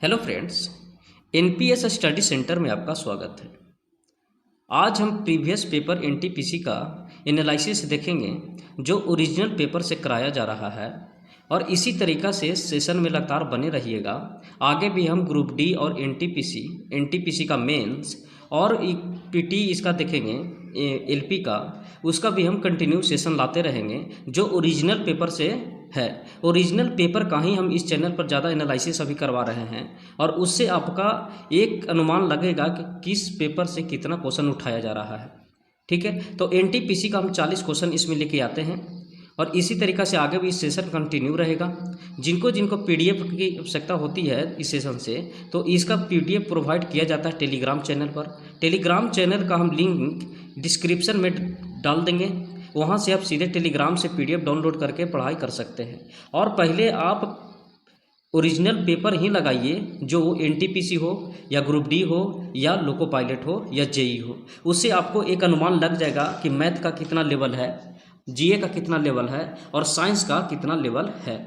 Hello friends, NPS study centre में आपका स्वागत है। आज हम प्रीवियस पेपर एनटीपीसी का एनालिसिस देखेंगे जो ओरिजिनल पेपर से कराया जा रहा है और इसी तरीक़ा से सेशन में लगातार बने रहिएगा। आगे भी हम ग्रुप डी और एनटीपीसी का मेंस और पीटी इसका देखेंगे, एलपी का, उसका भी हम कंटिन्यू सेशन लाते रहेंगे जो ओरिजिनल पेपर से है। ओरिजिनल पेपर का ही हम इस चैनल पर ज़्यादा एनालिसिस अभी करवा रहे हैं और उससे आपका एक अनुमान लगेगा कि किस पेपर से कितना क्वेश्चन उठाया जा रहा है। ठीक है, तो एनटीपीसी का हम 40 क्वेश्चन इसमें लेके आते हैं और इसी तरीक़ा से आगे भी इस सेशन कंटिन्यू रहेगा। जिनको जिनको पीडीएफ की आवश्यकता होती है इस सेशन से, तो इसका पीडीएफ प्रोवाइड किया जाता है टेलीग्राम चैनल पर। टेलीग्राम चैनल का हम लिंक डिस्क्रिप्शन में डाल देंगे, वहाँ से आप सीधे टेलीग्राम से पीडीएफ डाउनलोड करके पढ़ाई कर सकते हैं। और पहले आप ओरिजिनल पेपर ही लगाइए, जो एनटीपीसी हो या ग्रुप डी हो या लोको पायलट हो या जेई हो। उससे आपको एक अनुमान लग जाएगा कि मैथ का कितना लेवल है, जीए का कितना लेवल है और साइंस का कितना लेवल है।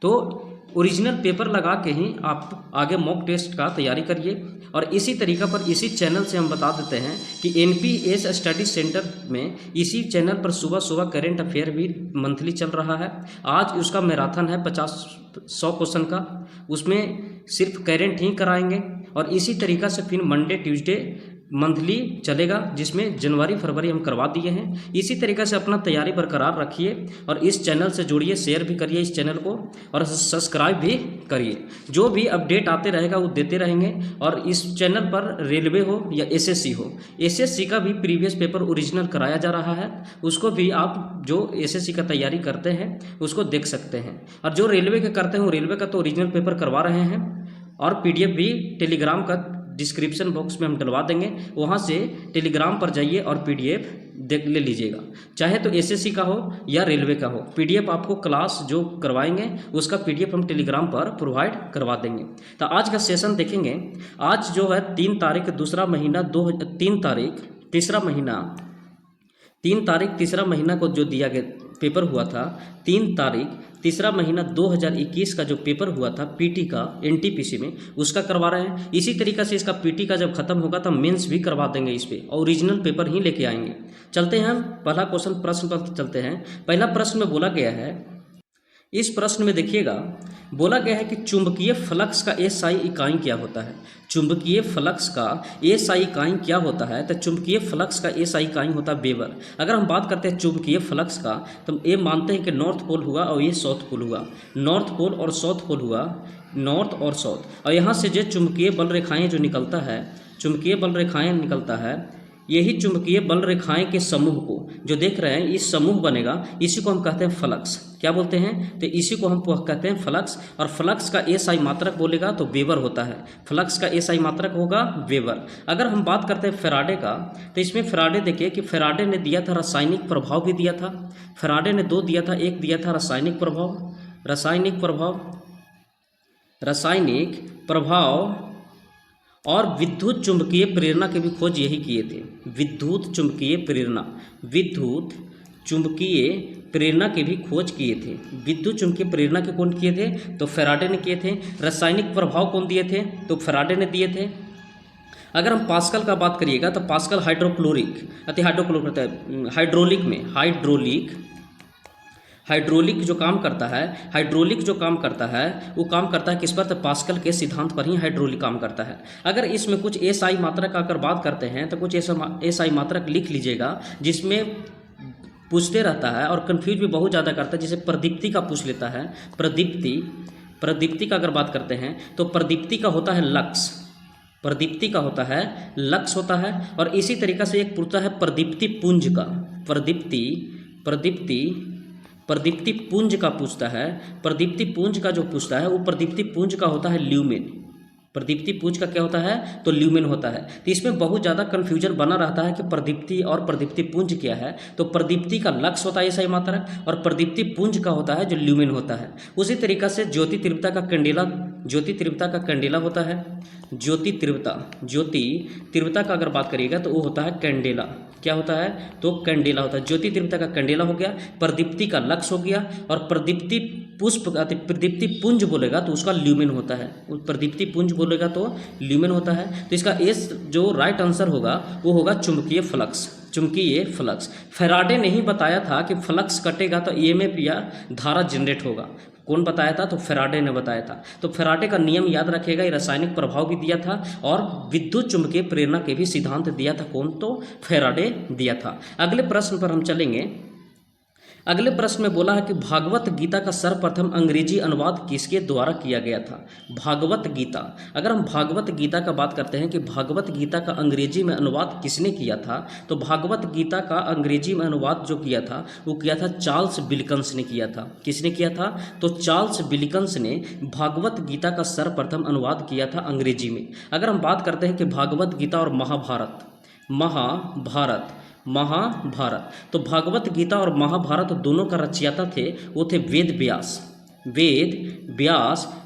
तो ओरिजिनल पेपर लगा के ही आप आगे मॉक टेस्ट का तैयारी करिए। और इसी तरीक़ा पर इसी चैनल से हम बता देते हैं कि एनपीएस स्टडी सेंटर में इसी चैनल पर सुबह सुबह करेंट अफेयर भी मंथली चल रहा है। आज उसका मैराथन है 100 क्वेश्चन का, उसमें सिर्फ करेंट ही कराएंगे। और इसी तरीक़ा से फिर मंडे ट्यूसडे मंथली चलेगा, जिसमें जनवरी फरवरी हम करवा दिए हैं। इसी तरीक़े से अपना तैयारी बरकरार रखिए और इस चैनल से जुड़िए, शेयर भी करिए इस चैनल को और सब्सक्राइब भी करिए। जो भी अपडेट आते रहेगा वो देते रहेंगे। और इस चैनल पर रेलवे हो या एसएससी हो, एसएससी का भी प्रीवियस पेपर ओरिजिनल कराया जा रहा है, उसको भी आप जो एसएससी का तैयारी करते हैं उसको देख सकते हैं। और जो रेलवे के करते हैं वो रेलवे का तो ओरिजिनल पेपर करवा रहे हैं और पीडीएफ भी टेलीग्राम का डिस्क्रिप्शन बॉक्स में हम डलवा देंगे, वहाँ से टेलीग्राम पर जाइए और पीडीएफ देख ले लीजिएगा। चाहे तो एसएससी का हो या रेलवे का हो, पीडीएफ आपको क्लास जो करवाएंगे उसका पीडीएफ हम टेलीग्राम पर प्रोवाइड करवा देंगे। तो आज का सेशन देखेंगे। आज जो है 3 तारीख तीसरा महीना 3 तारीख तीसरा महीना को जो दिया गया पेपर हुआ था, 3 तारीख तीसरा महीना 2021 का जो पेपर हुआ था पीटी का एनटीपीसी में, उसका करवा रहे हैं। इसी तरीक़े से इसका पीटी का जब खत्म होगा तो मेंस भी करवा देंगे इस पे, और ओरिजिनल पेपर ही लेके आएंगे। चलते हैं हम पहला प्रश्न पर चलते हैं। पहला प्रश्न में बोला गया है, इस प्रश्न में देखिएगा, बोला गया है कि चुंबकीय फ्लक्स का एसआई इकाई क्या होता है। चुंबकीय फ्लक्स का एसआई इकाई क्या होता है? तो चुंबकीय फ्लक्स का एसआई इकाई होता है वेबर। अगर हम बात करते हैं चुंबकीय फ्लक्स का, तो ये मानते हैं कि नॉर्थ पोल हुआ और ये साउथ पोल हुआ, नॉर्थ पोल और साउथ पोल हुआ, नॉर्थ और साउथ। और यहाँ से जो चुंबकीय बल रेखाएँ जो निकलता है, चुंबकीय बल रेखाएँ निकलता है, यही चुंबकीय बल रेखाएं के समूह को जो देख रहे हैं, इस समूह बनेगा, इसी को हम कहते हैं फ्लक्स। क्या बोलते हैं? तो इसी को हम कहते हैं फ्लक्स। और फ्लक्स का एसआई मात्रक बोलेगा तो वेबर होता है, फ्लक्स का एसआई मात्रक होगा वेबर। अगर हम बात करते हैं फेराडे का, तो इसमें फेराडे देखिए कि फेराडे ने दिया था रासायनिक प्रभाव भी दिया था। फेराडे ने 2 दिया था, एक दिया था रासायनिक प्रभाव और विद्युत चुंबकीय प्रेरणा की भी खोज यही किए थे। विद्युत चुंबकीय प्रेरणा की भी खोज किए थे। विद्युत चुंबकीय प्रेरणा के कौन किए थे? तो फेराडे ने किए थे। रासायनिक प्रभाव कौन दिए थे? तो फेराडे ने दिए थे। अगर हम पास्कल का बात करिएगा तो पास्कल हाइड्रोलिक जो काम करता है, वो काम करता है किस पर? तो पास्कल के सिद्धांत पर ही हाइड्रोलिक काम करता है। अगर इसमें कुछ एसआई मात्रक का अगर बात करते हैं तो कुछ एसआई मात्रक लिख लीजिएगा, जिसमें पूछते रहता है और कंफ्यूज भी बहुत ज़्यादा करता है। जैसे प्रदीप्ति का पूछ लेता है, प्रदीप्ति का अगर बात करते हैं तो प्रदीप्ति का होता है लक्स होता है। और इसी तरीक़ा से एक पूछता है प्रदीप्ति पुंज का, प्रदीप्ति पुंज का पूछता है। प्रदीप्ति पुंज का जो पूछता है वो प्रदीप्ति पुंज का होता है ल्यूमेन। प्रदीप्ति पुंज का क्या होता है? तो ल्यूमेन होता है। तो इसमें बहुत ज़्यादा कन्फ्यूजन बना रहता है कि प्रदीप्ति और प्रदीप्ति पुंज क्या है। तो प्रदीप्ति का लक्स होता है एसआई मात्रक और प्रदीप्ति पुंज का होता है जो ल्यूमेन होता है। उसी तरीक़ा से ज्योति तीव्रता का कैंडेला ज्योति तीव्रता का कैंडेला होता है। ज्योति तीव्रता का अगर बात करिएगा तो वो होता है कैंडेला। क्या होता है? तो कैंडेला होता है। ज्योति तीव्रता का कैंडेला हो गया, प्रदीप्ति का लक्स हो गया, और प्रदीप्ति प्रदीप्ति पुंज बोलेगा तो उसका ल्यूमेन होता है। प्रदीप्ति पुंज बोलेगा तो ल्यूमेन होता है। तो इसका एस जो राइट आंसर होगा वो होगा चुंबकीय फ्लक्स। चुंबकीय फ्लक्स। फैराडे ने ही बताया था कि फ्लक्स कटेगा तो ईएमएफ या धारा जनरेट होगा। कौन बताया था? तो फैराडे ने बताया था। तो फैराडे का नियम याद रखिएगा, ये रासायनिक प्रभाव भी दिया था और विद्युत चुंबकीय प्रेरणा के भी सिद्धांत दिया था। कौन? तो फैराडे दिया था। अगले प्रश्न पर हम चलेंगे। अगले प्रश्न में बोला है कि भागवत गीता का सर्वप्रथम अंग्रेजी अनुवाद किसके द्वारा किया गया था? भागवत गीता। अगर हम भागवत गीता का बात करते हैं कि भागवत गीता का अंग्रेजी में अनुवाद किसने किया था, तो भागवत गीता का अंग्रेजी में अनुवाद जो किया था वो किया था चार्ल्स विल्किंस ने किया था। किसने किया था? तो चार्ल्स विल्किंस ने भागवत गीता का सर्वप्रथम अनुवाद किया था अंग्रेजी में। अगर हम बात करते हैं कि भागवत गीता और महाभारत, तो भागवत गीता और महाभारत दोनों का रचयिता थे, वो थे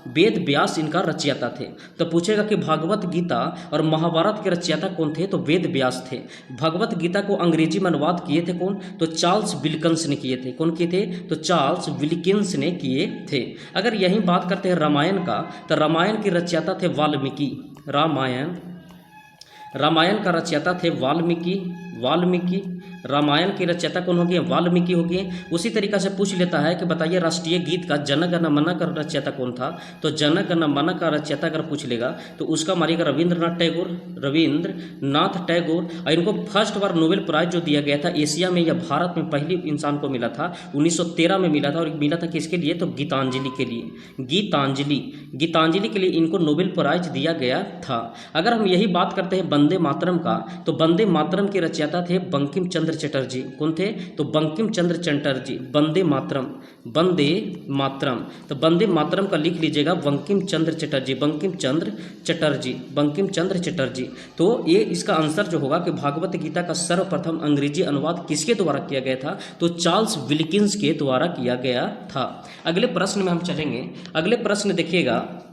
वेद व्यास इनका रचयिता थे। तो पूछेगा कि भागवत गीता और महाभारत के रचयिता कौन थे? तो वेद व्यास थे। भागवत गीता को अंग्रेजी में अनुवाद किए थे कौन? तो चार्ल्स विल्किंस ने किए थे। कौन किए थे? तो चार्ल्स विल्किंस ने किए थे। अगर यही बात करते हैं रामायण का, तो रामायण के रचयिता थे वाल्मीकि। रामायण का रचयिता थे वाल्मीकि। रामायण के रचयिता कौन हो गए? वाल्मीकि हो गए। उसी तरीका से पूछ लेता है कि बताइए राष्ट्रीय गीत का जन गण मन का रचयिता कौन था? तो जन गण मन का रचयिता अगर पूछ लेगा तो उसका मारिएगा रविंद्रनाथ टैगोर। और इनको फर्स्ट बार नोबेल प्राइज जो दिया गया था एशिया में या भारत में पहली इंसान को मिला था, 1913 में मिला था। और मिला था किसके लिए? तो गीतांजलि के लिए। गीतांजलि के लिए इनको नोबेल प्राइज दिया गया था। अगर हम यही बात करते हैं वंदे मातरम का, तो वंदे मातरम के रचयिता थे बंकिम चंद्र चटर्जी। कौन थे? तो बंकिम चंद्र चटर्जी। वंदे मातरम। तो वंदे मातरम का लिख लीजिएगा बंकिम चंद्र चटर्जी। तो ये इसका आंसर जो होगा कि भागवत गीता का सर्वप्रथम अंग्रेजी अनुवाद किसके द्वारा किया गया था? तो चार्ल्स विल्किंस के द्वारा किया गया था। अगले प्रश्न में हम चलेंगे। अगले प्रश्न देखिएगा।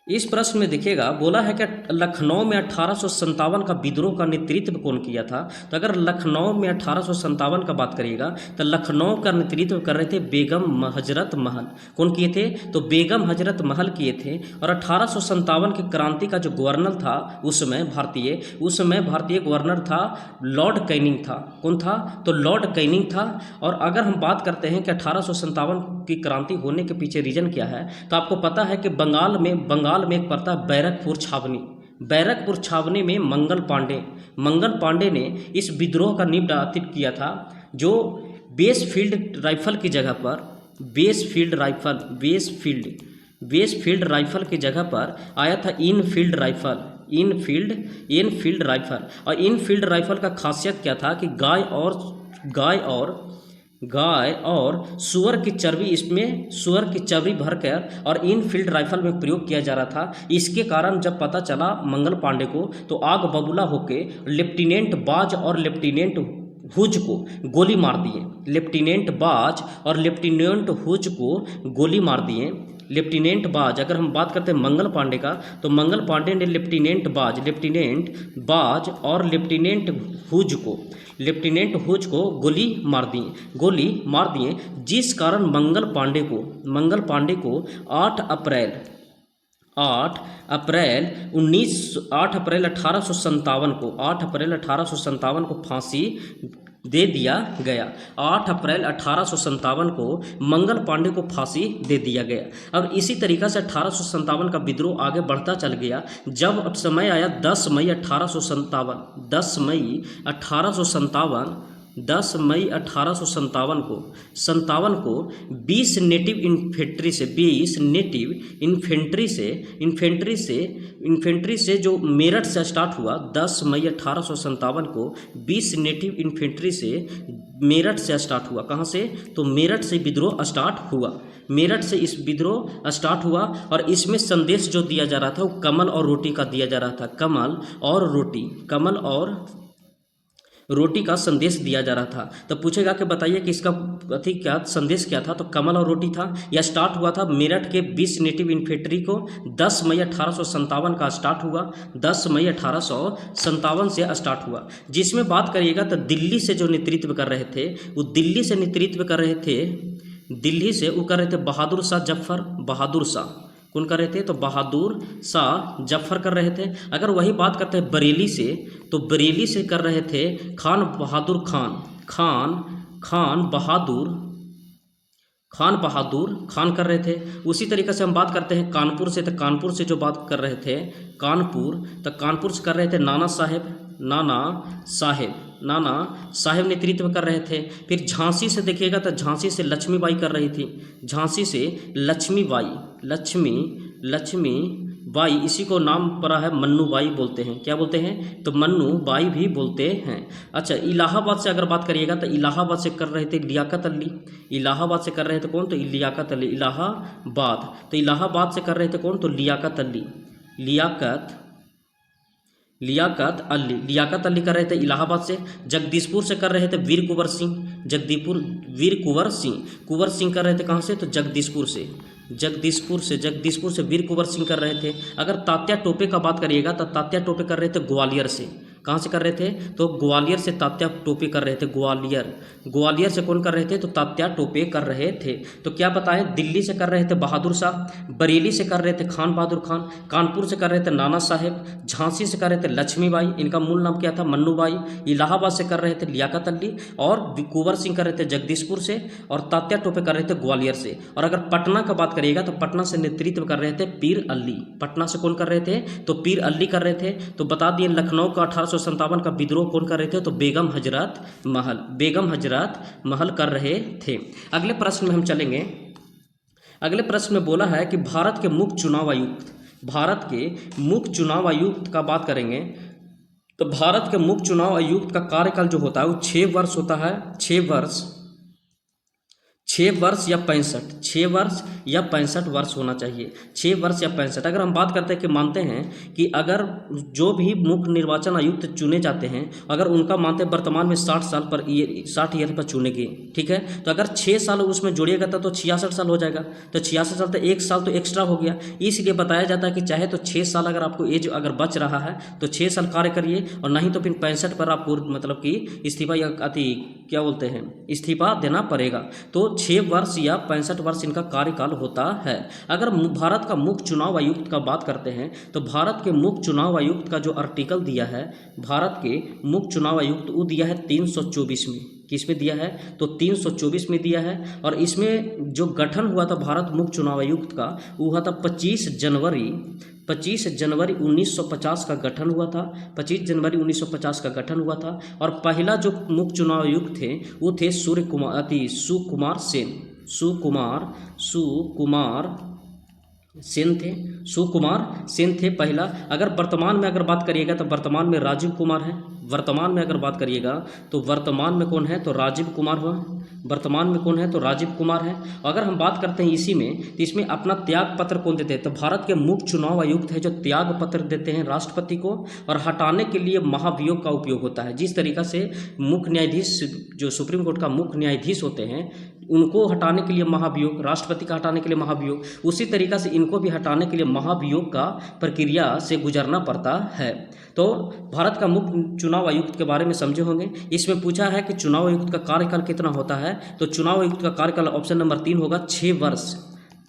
इस प्रश्न में देखिएगा, बोला है कि लखनऊ में 1857 का विद्रोह का नेतृत्व कौन किया था? तो अगर लखनऊ में 1857 का बात करिएगा तो लखनऊ का नेतृत्व कर रहे थे बेगम हजरत महल। कौन किए थे? तो बेगम हजरत महल किए थे। और 1857 के क्रांति का जो गवर्नर था उसमें भारतीय गवर्नर था लॉर्ड कैनिंग था। कौन था? तो लॉर्ड कैनिंग था। और अगर हम बात करते हैं कि 1857 की क्रांति होने के पीछे रीजन क्या है, तो आपको पता है कि बंगाल में एक पड़ता है बैरकपुर छावनी में मंगल पांडे ने इस विद्रोह का नींव किया था, जो बेसफील्ड राइफल की जगह पर बेसफील्ड राइफल की जगह पर आया था इनफील्ड राइफल। और इनफील्ड राइफल का खासियत क्या था कि गाय और सुअर की चर्बी भरकर और इनफील्ड राइफल में प्रयोग किया जा रहा था। इसके कारण जब पता चला मंगल पांडे को, तो आग बबूला होके लेफ्टिनेंट बाज और लेफ्टिनेंट हुज को गोली मार दिए। लेफ्टिनेंट बाज, अगर हम बात करते हैं मंगल पांडे का, तो मंगल पांडे ने लेफ्टिनेंट बाज और लेफ्टिनेंट हुज को गोली मार दिए, जिस कारण मंगल पांडे को 8 अप्रैल 1857 को फांसी दे दिया गया। 8 अप्रैल 1857 को मंगल पांडे को फांसी दे दिया गया। अब इसी तरीक़ा से 1857 का विद्रोह आगे बढ़ता चल गया। जब अब समय आया 10 मई 1857 को 20 नेटिव इन्फेंट्री से जो मेरठ से स्टार्ट हुआ। 10 मई 1857 को 20 नेटिव इन्फेंट्री से मेरठ से स्टार्ट हुआ। कहाँ से? तो मेरठ से विद्रोह स्टार्ट हुआ। और इसमें संदेश जो दिया जा रहा था वो कमल और रोटी का दिया जा रहा था। कमल और रोटी का संदेश दिया जा रहा था। तो पूछेगा कि बताइए कि इसका क्या संदेश क्या था, तो कमल और रोटी था। यह स्टार्ट हुआ था मेरठ के 20 नेटिव इन्फेंट्री को 10 मई 1857 का स्टार्ट हुआ, 10 मई 1857 से स्टार्ट हुआ। जिसमें बात करिएगा तो दिल्ली से जो नेतृत्व कर रहे थे, वो दिल्ली से नेतृत्व कर रहे थे, दिल्ली से वो कर रहे थे बहादुर शाह जफर। बहादुर शाह कौन कर रहे थे, तो बहादुर शाह जफर कर रहे थे। अगर वही बात करते हैं बरेली से, तो बरेली से कर रहे थे खान बहादुर खान। खान बहादुर खान कर रहे थे। उसी तरीके से हम बात करते हैं कानपुर से, तो कानपुर से जो बात कर रहे थे, कानपुर से कर रहे थे नाना साहेब नेतृत्व कर रहे थे। फिर झांसी से देखिएगा तो झांसी से लक्ष्मीबाई कर रही थी, झांसी से लक्ष्मीबाई, इसी को नाम पड़ा है मन्नूबाई बोलते हैं। क्या बोलते हैं, तो मन्नूबाई भी बोलते हैं। अच्छा, इलाहाबाद से अगर बात करिएगा तो इलाहाबाद से कर रहे थे लियाकत अली। इलाहाबाद से कर रहे थे कौन, तो लियाकत अली। इलाहाबाद, तो इलाहाबाद से कर रहे थे कौन, तो लियाकत अली। लियाकत अली कर रहे थे इलाहाबाद से। जगदीशपुर से कर रहे थे वीर कुंवर सिंह कर रहे थे कहाँ से, तो जगदीशपुर से वीर कुंवर सिंह कर रहे थे। अगर तात्या टोपे का बात करिएगा तो तात्या टोपे कर रहे थे ग्वालियर से। कहाँ से कर रहे थे, तो ग्वालियर से तात्या टोपे कर रहे थे। ग्वालियर से कौन कर रहे थे, तो तात्या टोपे कर रहे थे। तो क्या बताएं, दिल्ली से कर रहे थे बहादुर शाह, बरेली से कर रहे थे खान बहादुर खान, कानपुर से कर रहे थे नाना साहेब, झांसी से कर रहे थे लक्ष्मीबाई, इनका मूल नाम क्या था, मन्नूबाई, इलाहाबाद से कर रहे थे लियाकत अली, और कुंवर सिंह कर रहे थे जगदीशपुर से, और तात्या टोपे कर रहे थे ग्वालियर से। और अगर पटना का बात करिएगा तो पटना से नेतृत्व कर रहे थे पीर अली। पटना से कौन कर रहे थे, तो पीर अली कर रहे थे। तो बता दिए लखनऊ का 1857 का विद्रोह कौन कर रहे थे, तो बेगम हजरत महल कर रहे थे। अगले प्रश्न में हम चलेंगे। अगले प्रश्न में बोला है कि भारत के मुख्य चुनाव आयुक्त का बात करेंगे। तो भारत के मुख्य चुनाव आयुक्त का कार्यकाल जो होता है वो 6 वर्ष होता है। 6 वर्ष या 65 वर्ष होना चाहिए। 6 वर्ष या 65। अगर हम बात करते हैं कि मानते हैं कि अगर जो भी मुख्य निर्वाचन आयुक्त चुने जाते हैं, अगर उनका मानते हैं वर्तमान में 60 ईयर पर चुनेंगे, ठीक है। तो अगर 6 साल उसमें जोड़िएगा तो 66 साल हो जाएगा। तो 66 साल तो 1 साल तो एक्स्ट्रा हो गया। इसलिए बताया जाता है कि चाहे तो 6 साल अगर आपको एज अगर बच रहा है तो 6 साल कार्य करिए, और नहीं तो फिर 65 पर आपको मतलब कि इस्तीफा या इस्तीफा देना पड़ेगा। तो 6 वर्ष या 65 वर्ष इनका कार्यकाल होता है। अगर भारत का मुख्य चुनाव आयुक्त का बात करते हैं तो भारत के मुख्य चुनाव आयुक्त का जो आर्टिकल दिया है, भारत के मुख्य चुनाव आयुक्त वो दिया है 324 में। किस में दिया है, तो 324 में दिया है। और इसमें जो गठन हुआ था भारत मुख्य चुनाव आयुक्त का, वो हुआ था 25 जनवरी 1950 का गठन हुआ था। 25 जनवरी 1950 का गठन हुआ था। और पहला जो मुख्य चुनाव आयुक्त थे वो थे सुकुमार सेन थे पहला। अगर वर्तमान में अगर बात करिएगा तो वर्तमान में राजीव कुमार है। वर्तमान में अगर बात करिएगा तो वर्तमान में कौन है, तो राजीव कुमार हुआ। वर्तमान में कौन है, तो राजीव कुमार है। अगर हम बात करते हैं इसी में, तो इसमें अपना त्याग पत्र कौन देते हैं, तो भारत के मुख्य चुनाव आयुक्त है जो त्याग पत्र देते हैं राष्ट्रपति को, और हटाने के लिए महाभियोग का उपयोग होता है। जिस तरीका से मुख्य न्यायाधीश जो सुप्रीम कोर्ट का मुख्य न्यायाधीश होते हैं, उनको हटाने के लिए महाभियोग, राष्ट्रपति का हटाने के लिए महाभियोग, उसी तरीका से इनको भी हटाने के लिए महाभियोग का प्रक्रिया से गुजरना पड़ता है। तो भारत का मुख्य चुनाव आयुक्त के बारे में समझे होंगे। इसमें पूछा है कि चुनाव आयुक्त का कार्यकाल कितना होता है, तो चुनाव आयुक्त का कार्यकाल ऑप्शन नंबर 3 होगा 6 वर्ष।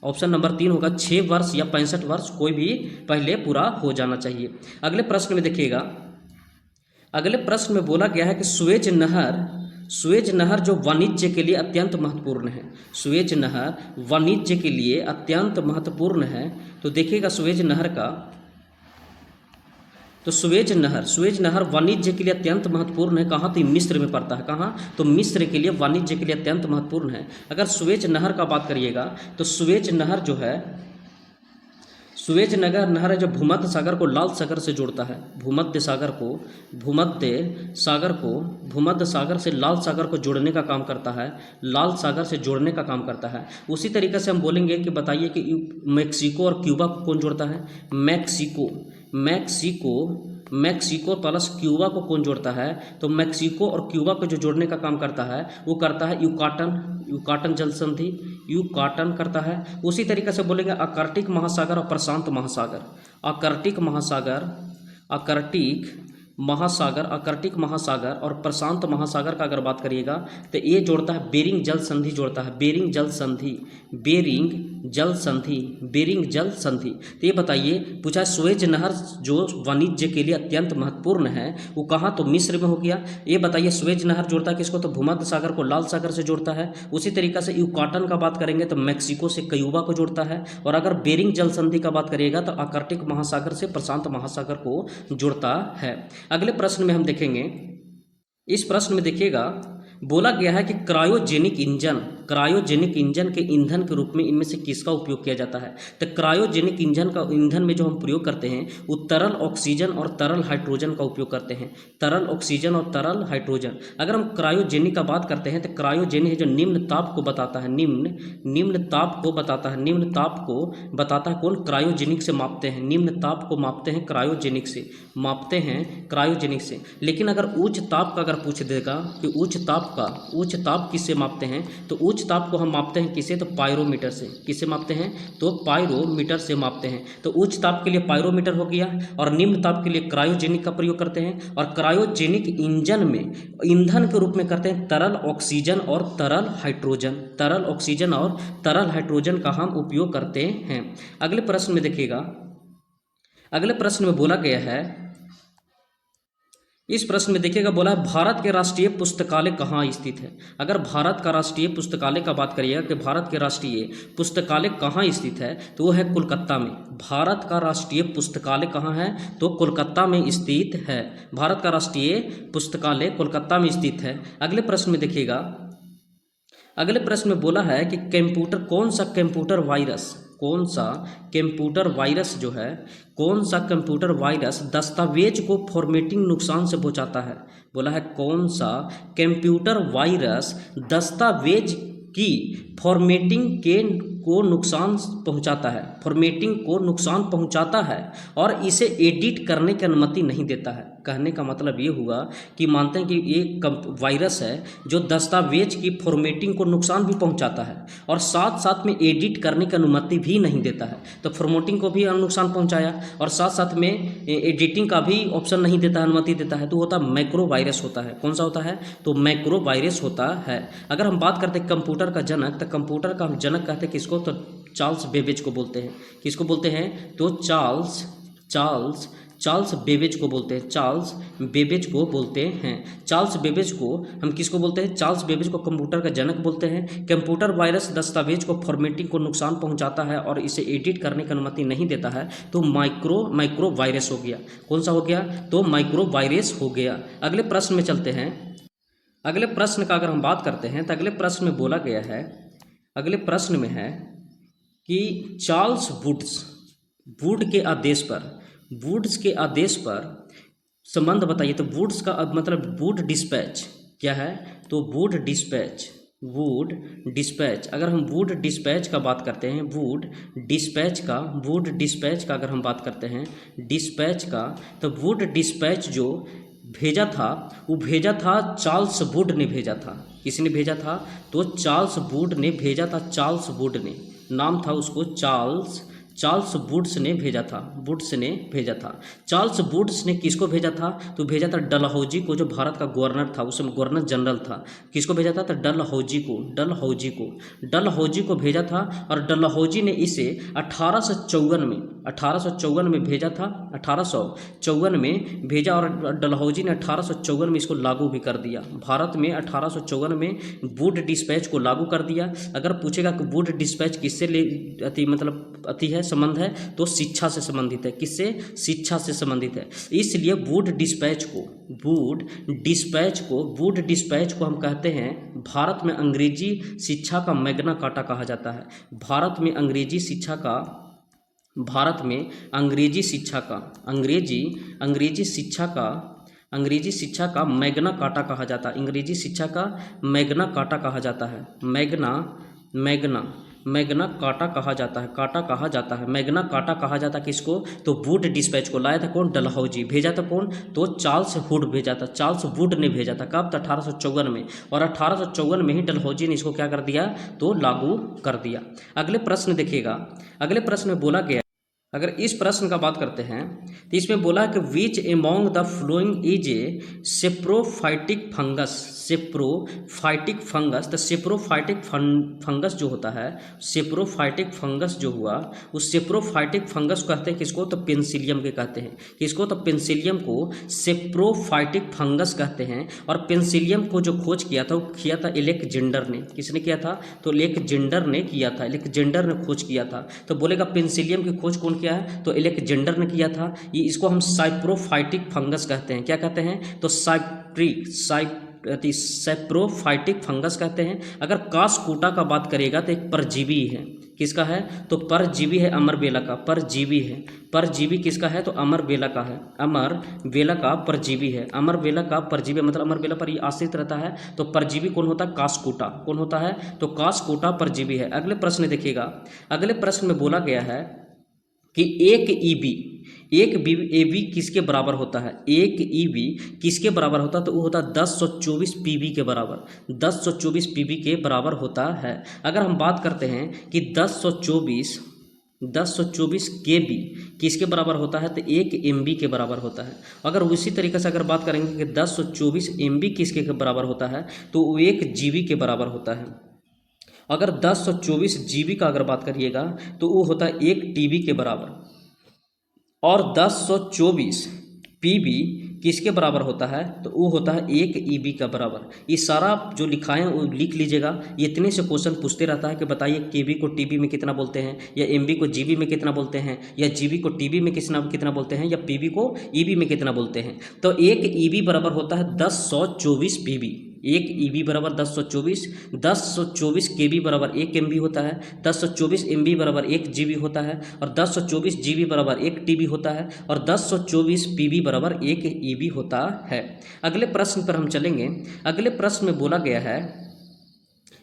ऑप्शन नंबर 3 होगा 6 वर्ष या 65 वर्ष, कोई भी पहले पूरा हो जाना चाहिए। अगले प्रश्न में देखिएगा, अगले प्रश्न में बोला गया है कि सुएज नहर जो वाणिज्य के लिए अत्यंत महत्वपूर्ण है। सुएज नहर वाणिज्य के लिए अत्यंत महत्वपूर्ण है। तो देखिएगा सुएज नहर का, तो सुएज नहर वाणिज्य के लिए अत्यंत महत्वपूर्ण है। कहाँ, तो मिस्र में पड़ता है। कहाँ, तो मिस्र के लिए वाणिज्य के लिए अत्यंत महत्वपूर्ण है। अगर सुएज नहर का बात करिएगा तो सुएज नहर जो है, सुएज नहर है जो भूमध्य सागर को लाल सागर से जोड़ता है। भूमध्य सागर से लाल सागर को जोड़ने का काम करता है। लाल सागर से जोड़ने का काम करता है। उसी तरीके से हम बोलेंगे कि बताइए कि मैक्सिको और क्यूबा को कौन जोड़ता है। मैक्सिको मैक्सिको प्लस क्यूबा को कौन जोड़ता है? तो मैक्सिको और क्यूबा को जो जोड़ने का काम करता है वो करता है यूकाटन जल संधि, यूकाटन करता है। उसी तरीके से बोलेंगे आर्कटिक महासागर और प्रशांत महासागर। आर्कटिक महासागर और प्रशांत महासागर का अगर बात करिएगा तो ये जोड़ता है बेरिंग जल संधि जोड़ता है, बेरिंग जल संधि। तो ये बताइए, पूछा स्वेज नहर जो वाणिज्य के लिए अत्यंत महत्वपूर्ण है वो कहाँ? तो मिस्र में हो गया। ये बताइए स्वेज नहर जोड़ता है किसको? तो भूमध्य सागर को लाल सागर से जोड़ता है। उसी तरीके से यूकाटन का बात करेंगे तो मैक्सिको से क्यूबा को जोड़ता है। और अगर बेरिंग जल संधि का बात करिएगा तो आर्कटिक महासागर से प्रशांत महासागर को जोड़ता है। अगले प्रश्न में हम देखेंगे, इस प्रश्न में देखिएगा बोला गया है कि क्रायोजेनिक इंजन के ईंधन के रूप में इनमें से किसका उपयोग किया जाता है? तो क्रायोजेनिक ईंधन में जो हम प्रयोग करते हैं वो तरल ऑक्सीजन और तरल हाइड्रोजन का उपयोग करते हैं, तरल ऑक्सीजन और तरल हाइड्रोजन। अगर हम क्रायोजेनिक का बात करते हैं तो क्रायोजेनिक है जो निम्न ताप को बताता है, निम्न ताप को बताता है कौन? क्रायोजेनिक से मापते हैं, निम्न ताप को मापते हैं क्रायोजेनिक से। लेकिन अगर उच्च ताप का अगर पूछ देगा कि उच्च ताप किससे मापते हैं? तो उच्च ताप को हम मापते हैं किसे? तो पायरोमीटर से। किससे मापते हैं? तो पायरोमीटर से मापते हैं। तो उच्च ताप के लिए पायरोमीटर हो गया और निम्न ताप के लिए क्रायोजेनिक का प्रयोग करते हैं। और क्रायोजेनिक इंजन में ईंधन के रूप में करते हैं तरल ऑक्सीजन और तरल हाइड्रोजन का हम उपयोग करते हैं। अगले प्रश्न में देखिएगा, अगले प्रश्न में बोला गया है, इस प्रश्न में देखिएगा बोला है भारत के राष्ट्रीय पुस्तकालय कहाँ स्थित है? अगर भारत का राष्ट्रीय पुस्तकालय का बात करिएगा कि भारत के राष्ट्रीय पुस्तकालय कहाँ स्थित है तो वो है कोलकाता में। भारत का राष्ट्रीय पुस्तकालय कहाँ है? तो कोलकाता में स्थित है। भारत का राष्ट्रीय पुस्तकालय कोलकाता में स्थित है। अगले प्रश्न में देखिएगा, अगले प्रश्न में बोला है कि कौन सा कंप्यूटर वायरस दस्तावेज को फॉर्मेटिंग नुकसान से बचाता है? बोला है कौन सा कंप्यूटर वायरस दस्तावेज की फॉर्मेटिंग को नुकसान पहुंचाता है और इसे एडिट करने की अनुमति नहीं देता है। कहने का मतलब ये हुआ कि मानते हैं कि ये वायरस है जो दस्तावेज की फॉर्मेटिंग को नुकसान भी पहुंचाता है और साथ साथ में एडिट करने की अनुमति भी नहीं देता है। तो फॉर्मेटिंग को भी नुकसान पहुंचाया और साथ साथ में एडिटिंग का भी ऑप्शन नहीं देता है, अनुमति देता है। तो होता मैक्रो वायरस होता है। कौन सा होता है? तो मैक्रो वायरस होता है। अगर हम बात करते हैं कंप्यूटर का जनक, तो कंप्यूटर का हम जनक कहते हैं किसको? तो चार्ल्स बेबेज को बोलते हैं। किसको बोलते हैं? तो चार्ल्स बेबेज को बोलते हैं। चार्ल्स बेबेज को हम किसको बोलते हैं? चार्ल्स बेबेज को कंप्यूटर का जनक बोलते हैं। कंप्यूटर वायरस दस्तावेज को फॉर्मेटिंग को नुकसान पहुंचाता है और इसे एडिट करने की अनुमति नहीं देता है। तो माइक्रो वायरस हो गया। कौन सा हो गया? तो माइक्रो वायरस हो गया। अगले प्रश्न में चलते हैं। अगले प्रश्न का अगर हम बात करते हैं तो अगले प्रश्न में बोला गया है, अगले प्रश्न में है कि चार्ल्स वुड्स के आदेश पर संबंध बताइए। तो वुड्स का मतलब वुड डिस्पैच क्या है? तो वुड डिस्पैच। अगर हम वुड डिस्पैच का बात करते हैं, वुड डिस्पैच का अगर हम बात करते हैं डिस्पैच का, तो वुड डिस्पैच जो भेजा था चार्ल्स वुड ने भेजा था। किसने भेजा था? तो चार्ल्स वुड ने भेजा था। चार्ल्स वुड ने नाम था उसको चार्ल्स वुड्स ने भेजा था। चार्ल्स वुड्स ने किसको भेजा था? तो भेजा था डलहौजी को, जो भारत का गवर्नर था, उसमें गवर्नर जनरल था। किसको भेजा था? तो डलहौजी को भेजा था। और डलहौजी ने इसे 1854 में भेजा था। 1854 में भेजा और डलहौजी ने 1854 में इसको लागू भी कर दिया। भारत में 1854 में वुड डिस्पैच को लागू कर दिया। अगर पूछेगा कि वुड डिस्पैच किससे संबंध है, तो शिक्षा से संबंधित है। किससे? शिक्षा से संबंधित है। इसलिए वुड डिस्पैच को हम कहते हैं, भारत में अंग्रेजी शिक्षा का मैग्ना कार्टा कहा जाता है। भारत में अंग्रेजी शिक्षा का मैग्ना कार्टा कहा जाता है। मैग्ना मैग्ना कार्टा कहा जाता है, कार्टा कहा जाता है, मैग्ना कार्टा कहा जाता है किसको? तो वुड डिस्पैच को लाया था कौन? डलहौजी। भेजा था कौन? तो चार्ल्स वुड भेजा था, चार्ल्स वुड ने भेजा था। कब? तो 1854 में। और 1854 में ही डलहौजी ने इसको क्या कर दिया? तो लागू कर दिया। अगले प्रश्न देखिएगा, अगले प्रश्न में बोला गया, अगर इस प्रश्न का बात करते हैं तो इसमें बोला कि विच among the following is a saprophytic fungus, saprophytic fungus. तो सेप्रोफाइटिक फंगस जो होता है, सेप्रोफाइटिक फंगस जो हुआ, उस सेप्रोफाइटिक फंगस कहते हैं किसको? तो पेंसिलियम के कहते हैं। किसको? तो पेंसिलियम को सेप्रोफाइटिक फंगस कहते हैं। और पेंसिलियम को जो खोज किया था वो किया था एलेक्जेंडर ने। किसने किया था? तो एलेक्जेंडर ने किया था, एलेक्जेंडर ने खोज किया था। तो बोलेगा पेंसिलियम की खोज कौन किया है? तो एलेक्जेंडर ने किया था। ये इसको हम साइप्रोफाइटिक फंगस कहते हैं। क्या कहते हैं? तो सेप्रोफाइटिक फंगस कहते हैं। अगर कास्कूटा का बात करेगा तो एक परजीवी है। किसका है? तो परजीवी है अमरबेला का, परजीवी है। परजीवी किसका है? तो अमरबेला का है, अमरबेला का परजीवी है। अमरबेला का परजीवी मतलब अमरबेला पर ये आश्रित रहता है। तो परजीवी कौन होता है? कास्कूटा। कौन होता है? तो कास्कूटा परजीवी है। अगले प्रश्न देखिएगा, अगले प्रश्न में बोला गया है कि एक ईबी किसके बराबर होता है? एक ईबी किसके बराबर होता है? तो वो होता है 1024 पीबी के बराबर, 1024 पीबी के बराबर होता है। अगर हम बात करते हैं कि 1024 केबी किसके बराबर होता है? तो 1 एमबी के बराबर होता है। अगर उसी तरीके से अगर बात करेंगे कि 1024 एमबी किसके बराबर होता है? तो वो 1 जीबी के बराबर होता है। अगर 1024 जीबी का अगर बात करिएगा तो वो होता है 1 टीबी के बराबर। और 1024 पीबी किसके बराबर होता है? तो वो होता है 1 ईबी का बराबर। ये सारा जो लिखा है वो लिख लीजिएगा। ये इतने से क्वेश्चन पूछते रहता है कि बताइए केबी को टीबी में कितना बोलते हैं, या एमबी को जीबी में कितना बोलते हैं, या जीबी को टीबी में कितना बोलते हैं, या पीबी को ईबी में कितना बोलते हैं। तो 1 ईबी बराबर होता है 1024 पीबी। 1 ईबी बराबर 1024 केबी बराबर 1 एमबी होता है, 1024 एमबी बराबर 1 जीबी होता है, और 1024 जीबी बराबर 1 टीबी होता है, और 1024 पीबी बराबर 1 ईबी होता है। अगले प्रश्न पर हम चलेंगे। अगले प्रश्न में बोला गया है,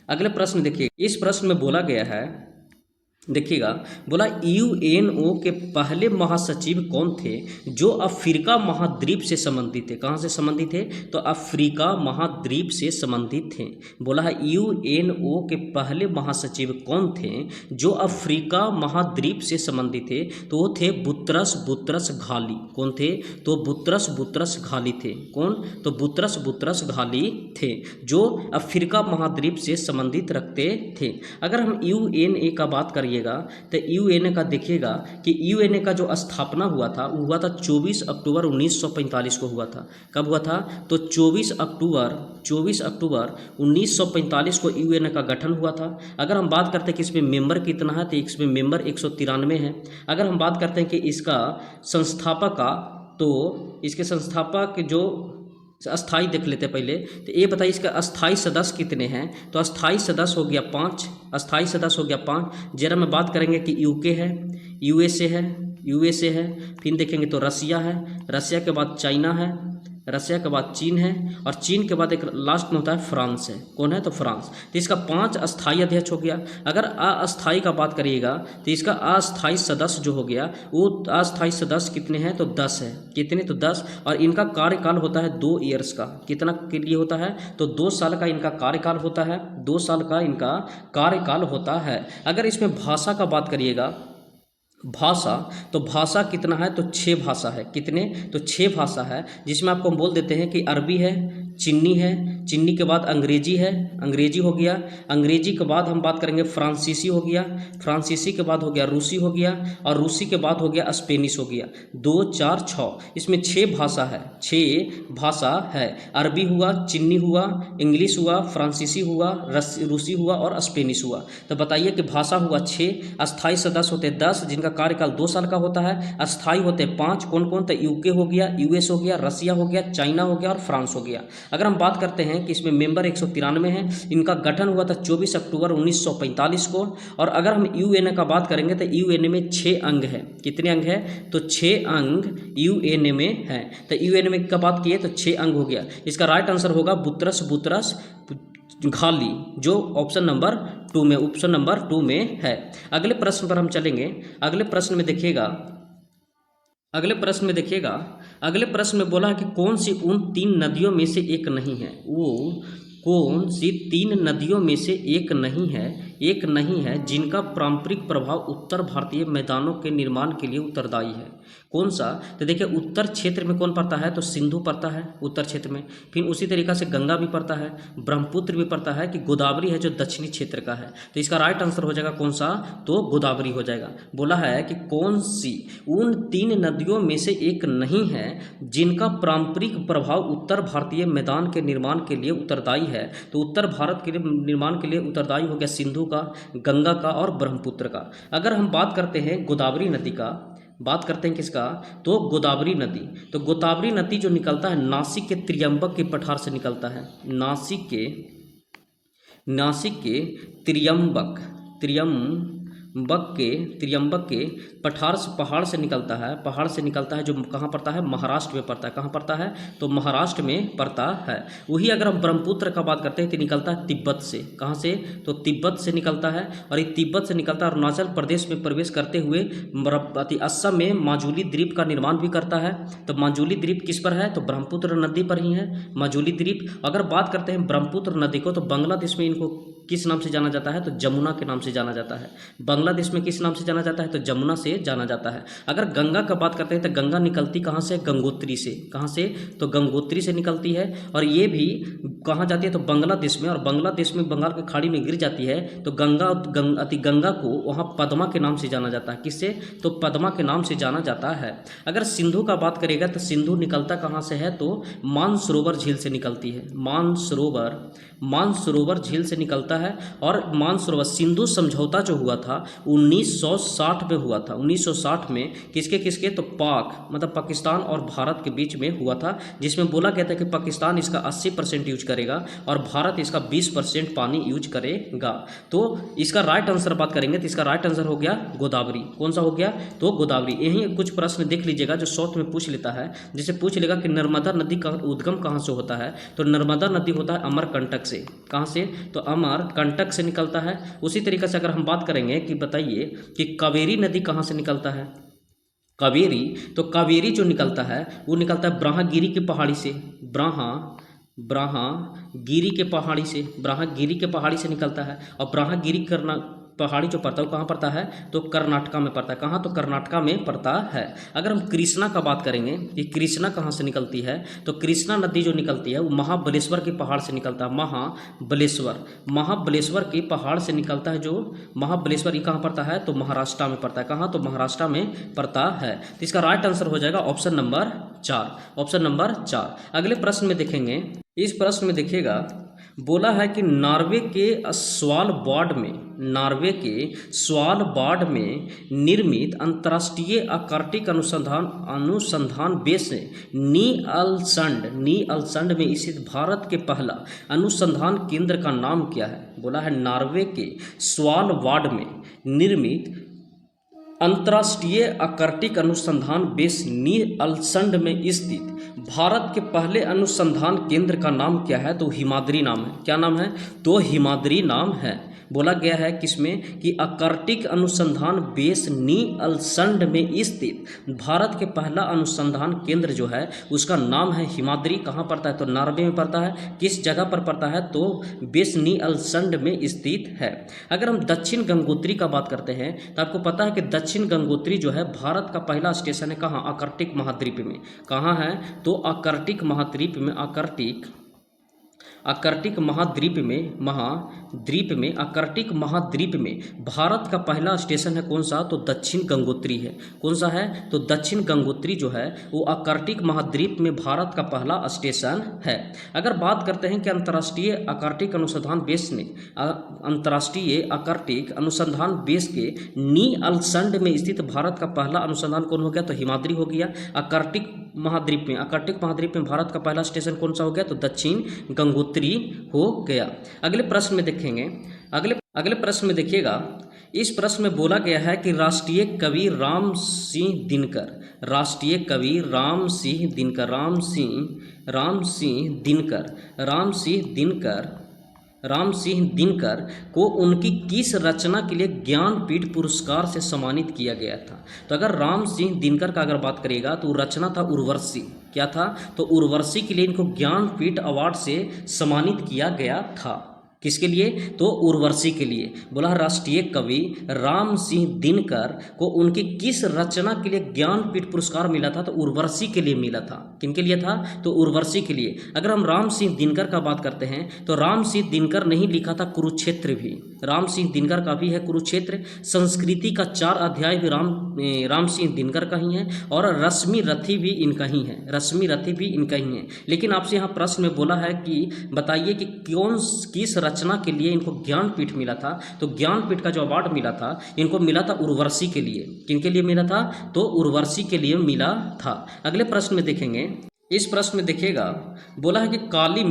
अगले प्रश्न देखिए, इस प्रश्न में बोला गया है, देखिएगा, बोला यूएनओ के पहले महासचिव कौन थे जो अफ्रीका महाद्वीप से संबंधित थे? कहाँ से संबंधित थे? तो अफ्रीका महाद्वीप से संबंधित थे। बोला है यूएनओ के पहले महासचिव कौन थे जो अफ्रीका महाद्वीप से संबंधित थे? तो वो थे बुतरस घाली। कौन थे? तो बुतरस घाली थे। कौन? तो बुतरस घाली थे जो अफ्रीका महाद्वीप से संबंधित रखते थे। अगर हम यूएनए का बात करिएगा तो यूएनए का देखिएगा कि यूएनए का जो स्थापना हुआ था वो हुआ था 24 अक्टूबर 1945 को हुआ था। कब हुआ था? तो 24 अक्टूबर 1945 को यूएनए का गठन हुआ था। अगर हम बात करते हैं कि इसमें मेंबर कितना है तो इसमें मेंबर 193 है। अगर हम बात करते हैं कि इसका संस्थापक का, तो इसके संस्थापक जो अस्थाई देख लेते हैं पहले। तो ये बताइए इसका अस्थाई सदस्य कितने हैं? तो अस्थाई सदस्य हो गया 5, अस्थाई सदस्य हो गया 5। जरा में बात करेंगे कि यूके है, यूएसए है, फिर देखेंगे तो रसिया है, रसिया के बाद चाइना है, रसिया के बाद चीन है, और चीन के बाद एक लास्ट में होता है फ्रांस है। कौन है? तो फ्रांस। तो इसका 5 अस्थाई अध्यक्ष हो गया। अगर अस्थाई का बात करिएगा तो इसका अस्थाई सदस्य जो हो गया वो अस्थाई सदस्य कितने हैं? तो 10 है। कितने? तो 10। और इनका कार्यकाल होता है 2 ईयर्स का। कितना के लिए होता है? तो 2 साल का इनका कार्यकाल होता है, 2 साल का इनका कार्यकाल होता है। अगर इसमें भाषा का बात करिएगा, भाषा, तो भाषा कितना है? तो 6 भाषा है। कितने? तो 6 भाषा है, जिसमें आपको हम बोल देते हैं कि अरबी है, चीनी है, चीनी के बाद अंग्रेजी है, अंग्रेजी हो गया, अंग्रेजी के बाद हम बात करेंगे फ्रांसीसी हो गया, फ्रांसीसी के बाद हो गया रूसी हो गया, और रूसी के बाद हो गया स्पेनिश हो गया। 2 4 6, इसमें 6 भाषा है, 6 भाषा है। अरबी हुआ, चीनी हुआ, इंग्लिश हुआ, फ्रांसीसी हुआ, रूसी हुआ और स्पेनिश हुआ। तो बताइए कि भाषा हुआ 6, अस्थाई सदस्य होते 10 जिनका कार्यकाल 2 साल का होता है, अस्थाई होते 5। कौन कौन? तो यूके हो गया, यूएस हो गया, रसिया हो गया, चाइना हो गया और फ्रांस हो गया। अगर हम बात करते हैं कि इसमें मेंबर 193 हैं, इनका गठन हुआ था 24 अक्टूबर 1945 को। और अगर हम यूएनए का बात करेंगे तो यूएनए में 6 अंग हैं। कितने अंग हैं? तो 6 अंग यूएनए में हैं। तो यूएनए में का बात किए तो 6 अंग हो गया। इसका राइट आंसर होगा बुतरस घाली, जो ऑप्शन नंबर 2 में है। अगले प्रश्न पर हम चलेंगे। अगले प्रश्न में देखिएगा, अगले प्रश्न में बोला है कि कौन सी उन 3 नदियों में से एक नहीं है। वो कौन सी 3 नदियों में से एक नहीं है जिनका पारंपरिक प्रभाव उत्तर भारतीय मैदानों के निर्माण के लिए उत्तरदायी है। कौन सा? तो देखिए, उत्तर क्षेत्र में कौन पड़ता है? तो सिंधु पड़ता है उत्तर क्षेत्र में। फिर उसी तरीक़ा से गंगा भी पड़ता है, ब्रह्मपुत्र भी पड़ता है, कि गोदावरी है जो दक्षिणी क्षेत्र का है। तो इसका राइट आंसर हो जाएगा कौन सा? तो गोदावरी हो जाएगा। बोला है कि कौन सी उन 3 नदियों में से एक नहीं है जिनका पारंपरिक प्रभाव उत्तर भारतीय मैदान के निर्माण के लिए उत्तरदायी है। तो उत्तर भारत के निर्माण के लिए उत्तरदायी हो गया सिंधु का, गंगा का और ब्रह्मपुत्र का। अगर हम बात करते हैं गोदावरी नदी का, बात करते हैं किसका? तो गोदावरी नदी। तो गोदावरी नदी जो निकलता है नासिक के त्रियंबक के पठार से निकलता है। नासिक के त्रियंबक के पहाड़ से निकलता है, जो कहाँ पड़ता है? महाराष्ट्र में पड़ता है। कहाँ पड़ता है? तो महाराष्ट्र में पड़ता है। वही अगर हम ब्रह्मपुत्र का बात करते हैं तो निकलता है तिब्बत से। कहाँ से? तो तिब्बत से निकलता है, और ये तिब्बत से निकलता है अरुणाचल प्रदेश में प्रवेश करते हुए असम में माजुली द्वीप का निर्माण भी करता है। तो माजुली द्वीप किस पर है? तो ब्रह्मपुत्र नदी पर ही है माजुली द्वीप। अगर बात करते हैं ब्रह्मपुत्र नदी को, तो बांग्लादेश में इनको किस नाम से जाना जाता है? तो जमुना के नाम से जाना जाता है। बांग्लादेश में किस नाम से जाना जाता है? तो जमुना से जाना जाता है। अगर गंगा का बात करते हैं तो गंगा निकलती कहाँ से? गंगोत्री से। कहाँ से? तो गंगोत्री से निकलती है, और ये भी कहाँ जाती है? तो बांग्लादेश में, और बांग्लादेश में बंगाल की खाड़ी में गिर जाती है। तो गंगा को वहाँ पद्मा के नाम से जाना जाता है। किससे? तो पद्मा के नाम से जाना जाता है। अगर सिंधु का बात करेगा तो सिंधु निकलता कहाँ से है? तो मानसरोवर झील से निकलती है। मानसरोवर झील से निकलता है। और मानसरोवर सिंधु समझौता जो हुआ था 1960 में हुआ था। 1960 में किसके? तो मतलब पाकिस्तान और भारत के बीच में हुआ था, जिसमें बोला गया था कि पाकिस्तान इसका 80% यूज करेगा और भारत इसका 20% पानी यूज करेगा। तो इसका राइट आंसर बात करेंगे तो इसका राइट आंसर हो गया गोदावरी। कौन सा हो गया? तो गोदावरी। यही कुछ प्रश्न देख लीजिएगा जो शॉर्ट में पूछ लेता है, जिसे पूछ लेगा कि नर्मदा नदी का उद्गम कहाँ से होता है? तो नर्मदा नदी होता है अमरकंटक से। कहाँ से? तो अमरकंटक से निकलता है। उसी तरीके से अगर हम बात करेंगे कि बताइए कि कावेरी नदी कहाँ से निकलता है? कावेरी, तो कावेरी जो निकलता है वो निकलता है ब्रह्मगिरी की पहाड़ी से। ब्रह्मगिरी के पहाड़ी से निकलता है। और ब्रह्मगिरी पहाड़ी जो पड़ता है वो कहाँ पड़ता है? तो कर्नाटका में पड़ता है। कहाँ? तो कर्नाटका में पड़ता है। अगर हम कृष्णा का बात करेंगे कि कृष्णा कहाँ से निकलती है, तो कृष्णा नदी जो निकलती है वो महाबलेश्वर के पहाड़ से निकलता है। महाबलेश्वर के पहाड़ से निकलता है। जो महाबलेश्वर ये कहाँ पड़ता है? तो महाराष्ट्र में पड़ता है। कहाँ? तो महाराष्ट्र में पड़ता है। तो इसका राइट आंसर हो जाएगा ऑप्शन नंबर 4। अगले प्रश्न में देखेंगे। इस प्रश्न में देखिएगा, बोला है कि नॉर्वे के स्वालबार्ड में निर्मित अंतर्राष्ट्रीय आर्कटिक अनुसंधान बेस नीअलसंड में स्थित भारत के पहला अनुसंधान केंद्र का नाम क्या है? बोला है नॉर्वे के स्वालबार्ड में निर्मित अंतर्राष्ट्रीय आर्कटिक अनुसंधान बेस नीअलसंड में स्थित भारत के पहले अनुसंधान केंद्र का नाम क्या है? तो हिमाद्री नाम है। क्या नाम है? तो हिमाद्री नाम है। बोला गया है किसमें? कि आर्कटिक अनुसंधान बेस नीअलसंड में स्थित भारत के पहला अनुसंधान केंद्र जो है उसका नाम है हिमाद्री। कहाँ पड़ता है? तो नॉर्वे में पड़ता है। किस जगह पर पड़ता है? तो बेस नीअलसंड में स्थित है। अगर हम दक्षिण गंगोत्री का बात करते हैं तो आपको पता है कि दक्षिण गंगोत्री जो है भारत का पहला स्टेशन है। कहाँ? आर्कटिक महाद्वीप में। कहाँ है? तो आर्कटिक महाद्वीप में आर्कटिक महाद्वीप में भारत का पहला स्टेशन है। कौन सा? तो दक्षिण गंगोत्री है। कौन सा है? तो दक्षिण गंगोत्री जो है वो आर्कटिक महाद्वीप में भारत का पहला स्टेशन है। अगर बात करते हैं कि अंतर्राष्ट्रीय आर्कटिक अनुसंधान बेस के नीअलसंड में स्थित भारत का पहला अनुसंधान कौन हो गया? तो हिमाद्री हो गया। आर्कटिक महाद्वीप में भारत का पहला स्टेशन कौन सा हो गया? तो दक्षिण गंगोत्री हो गया। अगले प्रश्न में देखेंगे। अगले प्रश्न में देखिएगा। इस प्रश्न में बोला गया है कि राष्ट्रीय कवि राम सिंह दिनकर राम सिंह दिनकर को उनकी किस रचना के लिए ज्ञानपीठ पुरस्कार से सम्मानित किया गया था? तो अगर राम सिंह दिनकर का अगर बात करिएगा तो रचना था उर्वशी। क्या था? तो उर्वशी के लिए इनको ज्ञानपीठ अवार्ड से सम्मानित किया गया था। किसके लिए? तो उर्वशी के लिए। बोला राष्ट्रीय कवि राम सिंह दिनकर को उनकी किस रचना के लिए ज्ञानपीठ पुरस्कार मिला था? तो उर्वशी के लिए मिला था। किनके लिए था? तो उर्वशी के लिए। अगर हम राम सिंह दिनकर का बात करते हैं तो राम सिंह दिनकर ने ही लिखा था कुरुक्षेत्र भी। राम सिंह दिनकर का भी है कुरुक्षेत्र। संस्कृति का 4 अध्याय भी राम सिंह दिनकर का ही है और रश्मि रथी भी इनका ही है। रश्मि रथी भी इनका ही है। लेकिन आपसे यहाँ प्रश्न में बोला है कि बताइए कि किस रचना के लिए इनको ज्ञानपीठ मिला था? तो ज्ञानपीठ का जो अवार्ड मिला था इनको मिला था उर्वशी के लिए। किनके लिए मिला था? तो उर्वशी के लिए मिला था। अगले प्रश्न में देखेंगे। इस प्रश्न में देखिएगा, बोला है कि काली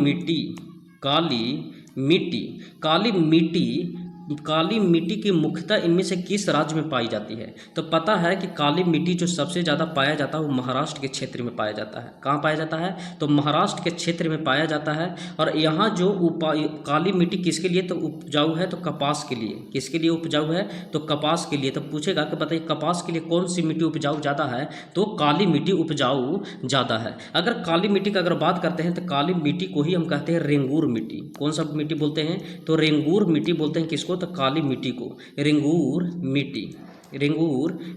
मिट्टी की मुख्यतः इनमें से किस राज्य में पाई जाती है? तो पता है कि काली मिट्टी जो सबसे ज़्यादा पाया जाता है वो महाराष्ट्र के क्षेत्र में पाया जाता है। कहाँ पाया जाता है? तो महाराष्ट्र के क्षेत्र में पाया जाता है। और यहाँ जो काली मिट्टी किसके लिए तो उपजाऊ है? तो कपास के लिए। किसके लिए उपजाऊ है? तो कपास के लिए। तो पूछेगा कि बताइए कपास के लिए कौन सी मिट्टी उपजाऊ ज़्यादा है? तो काली मिट्टी उपजाऊ ज़्यादा है। अगर काली मिट्टी की अगर बात करते हैं तो काली मिट्टी को ही हम कहते हैं रेंगूर मिट्टी। कौन सा मिट्टी बोलते हैं? तो रेंगूर मिट्टी बोलते हैं। किसको? तो काली मिट्टी को रेंगूर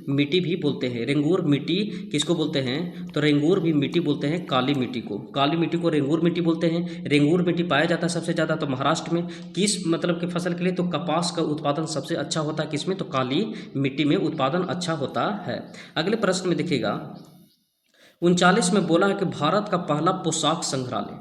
मिट्टी भी बोलते हैं। रेंगूर मिट्टी किसको बोलते हैं? तो रेंगूर भी मिट्टी बोलते हैं काली मिट्टी को। काली मिट्टी को रेंगूर मिट्टी बोलते हैं। रेंगूर मिट्टी पाया जाता है सबसे ज़्यादा तो महाराष्ट्र में। किस मतलब की फसल के लिए? तो कपास का उत्पादन सबसे अच्छा होता है किसमें? तो काली मिट्टी में उत्पादन अच्छा होता है। अगले प्रश्न में देखिएगा, 39 में बोला है कि भारत का पहला पोशाक संग्रहालय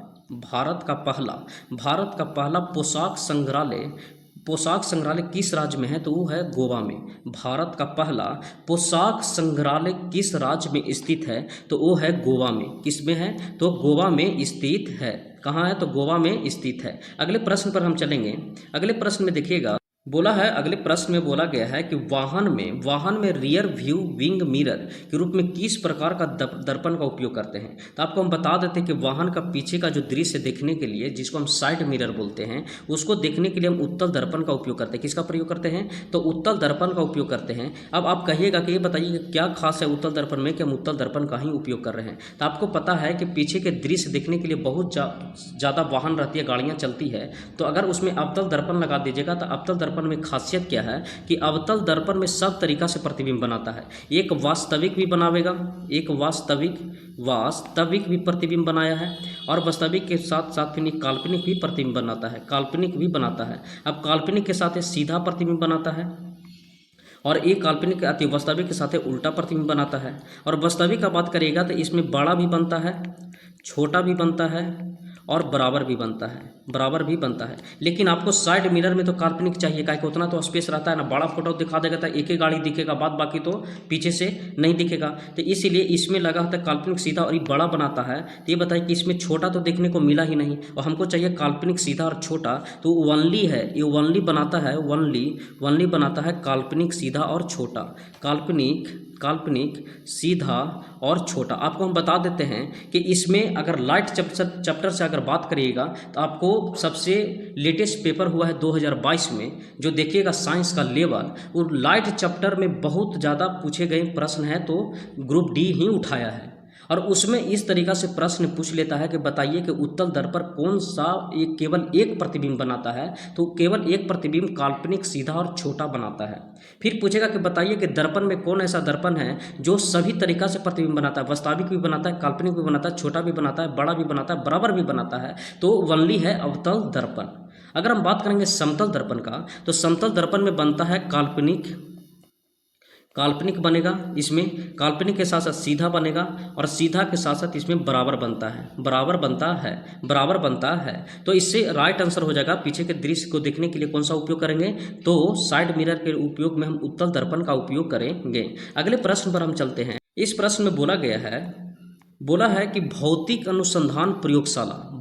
किस राज्य में है? तो वो है गोवा में। भारत का पहला पोशाक संग्रहालय किस राज्य में स्थित है? तो वो है गोवा में। किस में है? तो गोवा में स्थित है। कहाँ है? तो गोवा में स्थित है। अगले प्रश्न पर हम चलेंगे। अगले प्रश्न में देखिएगा, बोला है अगले प्रश्न में बोला गया है कि वाहन में रियर व्यू विंग मिरर के रूप में किस प्रकार का दर्पण का उपयोग करते हैं? तो आपको हम बता देते हैं कि वाहन का पीछे का जो दृश्य देखने के लिए, जिसको हम साइड मिरर बोलते हैं, उसको देखने के लिए हम उत्तल दर्पण का उपयोग करते हैं। किसका प्रयोग करते हैं? तो उत्तल दर्पण का उपयोग करते हैं। अब आप कहिएगा कि ये बताइए कि क्या खास है उत्तल दर्पण में कि हम उत्तल दर्पण का ही उपयोग कर रहे हैं? तो आपको पता है कि पीछे के दृश्य देखने के लिए बहुत ज़्यादा वाहन रहती है, गाड़ियाँ चलती है। तो अगर उसमें अवतल दर्पण लगा दीजिएगा तो अवतल दर्पण में खासियत क्या है कि अवतल दर्पण में सब तरीका से प्रतिबिंब बनाता है। एक वास्तविक भी बनावेगा, एक वास्तविक भी प्रतिबिंब बनाया है और वास्तविक के साथ साथ फिर काल्पनिक भी प्रतिबिंब बनाता है। अब काल्पनिक के साथ सीधा प्रतिबिंब बनाता है और एक काल्पनिक अति वास्तविक के साथ उल्टा प्रतिबिंब बनाता है। और वास्तविक का बात करिएगा तो इसमें बड़ा भी बनता है, छोटा भी बनता है और बराबर भी बनता है। लेकिन आपको साइड मिरर में तो काल्पनिक चाहिए, क्या उतना तो स्पेस रहता है ना। बड़ा फोटो दिखा देगा तो एक ही गाड़ी दिखेगा, बाद बाकी तो पीछे से नहीं दिखेगा। तो इसीलिए इसमें लगा होता है काल्पनिक सीधा और ये बड़ा बनाता है। तो ये बताइए कि इसमें छोटा तो देखने को मिला ही नहीं और हमको चाहिए काल्पनिक सीधा और छोटा। तो वनली है, ये वनली बनाता है, वनली बनाता है काल्पनिक सीधा और छोटा। काल्पनिक सीधा और छोटा। आपको हम बता देते हैं कि इसमें अगर लाइट चैप्टर से अगर बात करिएगा तो आपको सबसे लेटेस्ट पेपर हुआ है 2022 में, जो देखिएगा साइंस का लेवल, वो लाइट चैप्टर में बहुत ज़्यादा पूछे गए प्रश्न है तो ग्रुप डी ही उठाया है। और उसमें इस तरीक़ा से प्रश्न पूछ लेता है कि बताइए कि उत्तल दर्पण कौन सा केवल एक प्रतिबिंब बनाता है? तो केवल एक प्रतिबिंब काल्पनिक सीधा और छोटा बनाता है। फिर पूछेगा कि बताइए कि दर्पण में कौन ऐसा दर्पण है जो सभी तरीक़ा से प्रतिबिंब बनाता है, वास्तविक भी बनाता है, काल्पनिक भी बनाता है, छोटा भी बनाता है, बड़ा भी बनाता है, बराबर भी बनाता है? तो वनली है अवतल दर्पण। अगर हम बात करेंगे समतल दर्पण का, तो समतल दर्पण में बनता है काल्पनिक बनेगा, इसमें काल्पनिक के साथ साथ सीधा बनेगा और सीधा के साथ साथ इसमें बराबर बनता है। तो इससे राइट आंसर हो जाएगा। पीछे के दृश्य को देखने के लिए कौन सा उपयोग करेंगे? तो साइड मिरर के उपयोग में हम उत्तल दर्पण का उपयोग करेंगे। अगले प्रश्न पर हम चलते हैं। इस प्रश्न में बोला है कि भौतिक अनुसंधान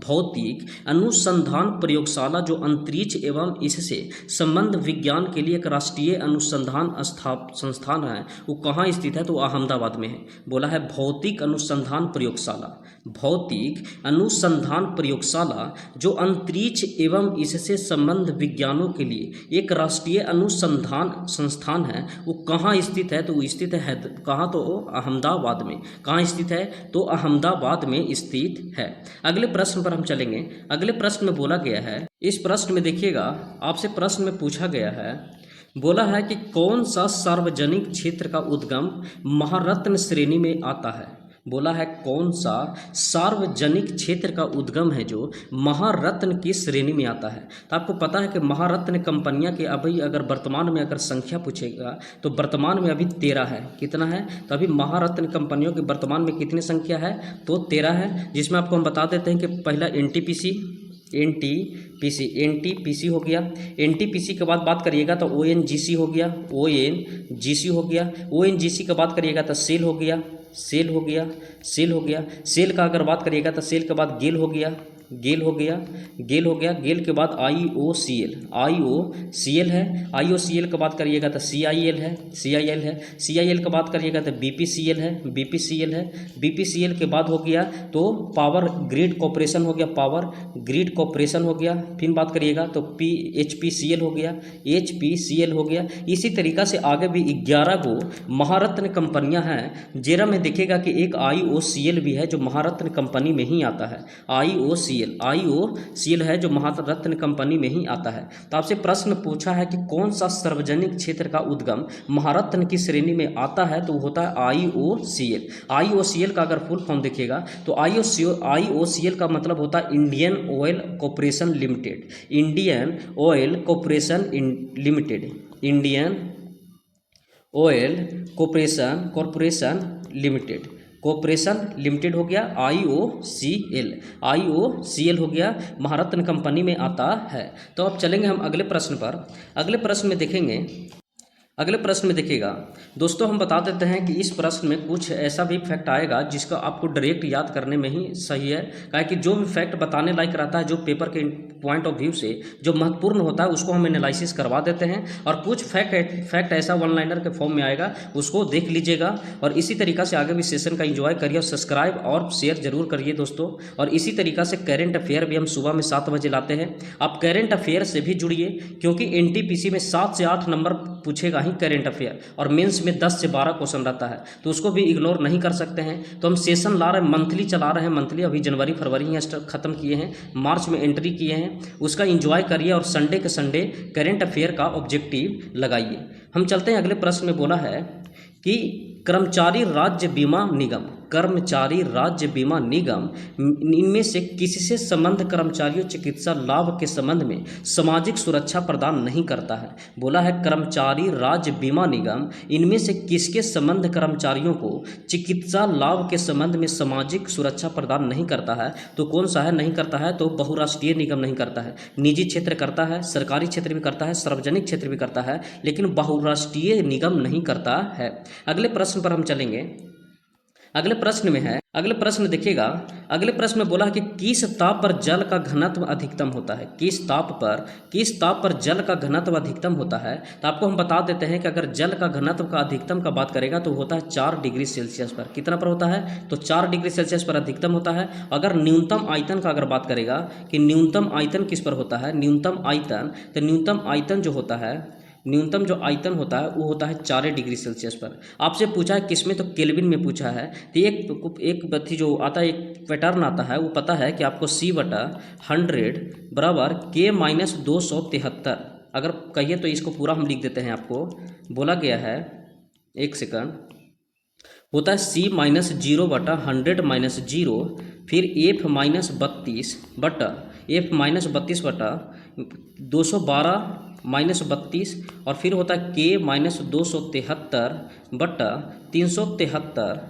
भौतिक अनुसंधान प्रयोगशाला जो अंतरिक्ष एवं इससे संबंध विज्ञान के लिए एक राष्ट्रीय अनुसंधान संस्थान है, वो कहाँ स्थित है? तो अहमदाबाद में है। बोला है भौतिक अनुसंधान प्रयोगशाला, भौतिक अनुसंधान प्रयोगशाला जो अंतरिक्ष एवं इससे संबंध विज्ञानों के लिए एक राष्ट्रीय अनुसंधान संस्थान है, वो कहाँ स्थित है? तो वो स्थित है कहाँ? तो अहमदाबाद में। कहाँ स्थित है? तो अहमदाबाद में स्थित है। अगले प्रश्न पर हम चलेंगे। अगले प्रश्न में बोला गया है, इस प्रश्न में देखिएगा, आपसे प्रश्न में पूछा गया है, बोला है कि कौन सा सार्वजनिक क्षेत्र का उद्गम महारत्न श्रेणी में आता है? बोला है कौन सा सार्वजनिक क्षेत्र का उद्गम है जो महारत्न की श्रेणी में आता है? तो आपको पता है कि महारत्न कंपनियां के अभी अगर वर्तमान में अगर संख्या पूछेगा तो वर्तमान में अभी 13 है। कितना है? तो अभी महारत्न कंपनियों की वर्तमान में कितनी संख्या है? तो 13 है, जिसमें आपको हम बता देते हैं कि पहला एनटीपीसी हो गया। एनटीपीसी के बाद बात करिएगा तो ओएनजीसी हो गया, ओएनजीसी हो गया। ओएनजीसी का बात करिएगा तो सेल हो गया, सेल का अगर बात करिएगा तो सेल के बाद गेल हो गया, गेल के बाद आईओसीएल है, आईओसीएल का बात करिएगा तो सीआईएल है, सीआईएल का बात करिएगा तो बीपीसीएल है, बीपीसीएल के बाद हो गया तो पावर ग्रिड कॉर्पोरेशन हो गया, पावर ग्रिड कॉर्पोरेशन हो गया। फिर बात करिएगा तो एचपीसीएल हो गया, एचपीसीएल हो गया। इसी तरीक़ा से आगे भी 11 गो महारत्न कंपनियां हैं। जेरा में देखिएगा कि एक आईओसीएल भी है जो महारत्न कंपनी में ही आता है, आईओसीएल है जो महारत्न कंपनी में ही आता है। तो आपसे प्रश्न पूछा है कि कौन सा सार्वजनिक क्षेत्र का उद्गम महारत्न की श्रेणी में आता है? तो होता है आईओसीएल। आईओसीएल का अगर फुल फॉर्म देखिएगा तो आईओसीएल का मतलब होता है Indian oil corporation limited, Indian oil corporation limited, Indian oil corporation limited हो गया आईओसीएल हो गया, महारत्न कंपनी में आता है। तो अब चलेंगे हम अगले प्रश्न पर। अगले प्रश्न में देखेंगे, अगले प्रश्न में देखिएगा दोस्तों, हम बता देते हैं कि इस प्रश्न में कुछ ऐसा भी फैक्ट आएगा जिसका आपको डायरेक्ट याद करने में ही सही है, काहे कि जो भी फैक्ट बताने लायक रहता है, जो पेपर के पॉइंट ऑफ व्यू से जो महत्वपूर्ण होता है उसको हम एनालिसिस करवा देते हैं, और कुछ फैक्ट ऐसा वन लाइनर के फॉर्म में आएगा, उसको देख लीजिएगा। और इसी तरीक़ा से आगे भी सेशन का एंजॉय करिए और सब्सक्राइब और शेयर जरूर करिए दोस्तों। और इसी तरीक़ा से करेंट अफेयर भी हम सुबह में 7 बजे लाते हैं, आप करेंट अफेयर से भी जुड़िए, क्योंकि एनटीपीसी में 7 से 8 नंबर पूछेगा ही करेंट अफेयर, और मेंस में 10 से 12 क्वेश्चन रहता है, तो उसको भी इग्नोर नहीं कर सकते हैं। तो हम सेशन ला रहे हैं, मंथली चला रहे हैं, मंथली अभी जनवरी फरवरी ही ख़त्म किए हैं, मार्च में एंट्री किए हैं, उसका एंजॉय करिए और संडे के संडे करेंट अफेयर का ऑब्जेक्टिव लगाइए। हम चलते हैं अगले प्रश्न में। बोला है कि कर्मचारी राज्य बीमा निगम इनमें से किससे संबंध कर्मचारियों चिकित्सा लाभ के संबंध में सामाजिक सुरक्षा प्रदान नहीं करता है? बोला है कर्मचारी राज्य बीमा निगम इनमें से किसके संबंध कर्मचारियों को चिकित्सा लाभ के संबंध में सामाजिक सुरक्षा प्रदान नहीं करता है? तो कौन सा है? नहीं करता है तो बहुराष्ट्रीय निगम नहीं करता है। निजी क्षेत्र करता है, सरकारी क्षेत्र भी करता है, सार्वजनिक क्षेत्र भी करता है, लेकिन बहुराष्ट्रीय निगम नहीं करता है। अगले प्रश्न पर हम चलेंगे। अगले प्रश्न में है, अगले प्रश्न देखिएगा, अगले प्रश्न में बोला है कि किस ताप पर जल का घनत्व अधिकतम होता है? किस ताप पर जल का घनत्व अधिकतम होता है? तो आपको हम बता देते हैं कि अगर जल का घनत्व का अधिकतम का बात करेगा तो होता है 4 डिग्री सेल्सियस पर। कितना पर होता है? तो 4 डिग्री सेल्सियस पर अधिकतम होता है। अगर न्यूनतम आयतन का अगर बात करेगा कि न्यूनतम आयतन किस पर होता है, न्यूनतम आयतन, तो न्यूनतम आयतन जो होता है, न्यूनतम जो आयतन होता है वो होता है 4 डिग्री सेल्सियस पर। आपसे पूछा है किस में, तो केल्विन में पूछा है। तो एक बत्ती जो आता है, एक पैटर्न आता है, वो पता है कि आपको C/100 बराबर K-273। अगर कहिए तो इसको पूरा हम लिख देते हैं। आपको बोला गया है, एक सेकंड, होता है C-0/100-0, फिर F-32/212 और फिर होता है K-273/373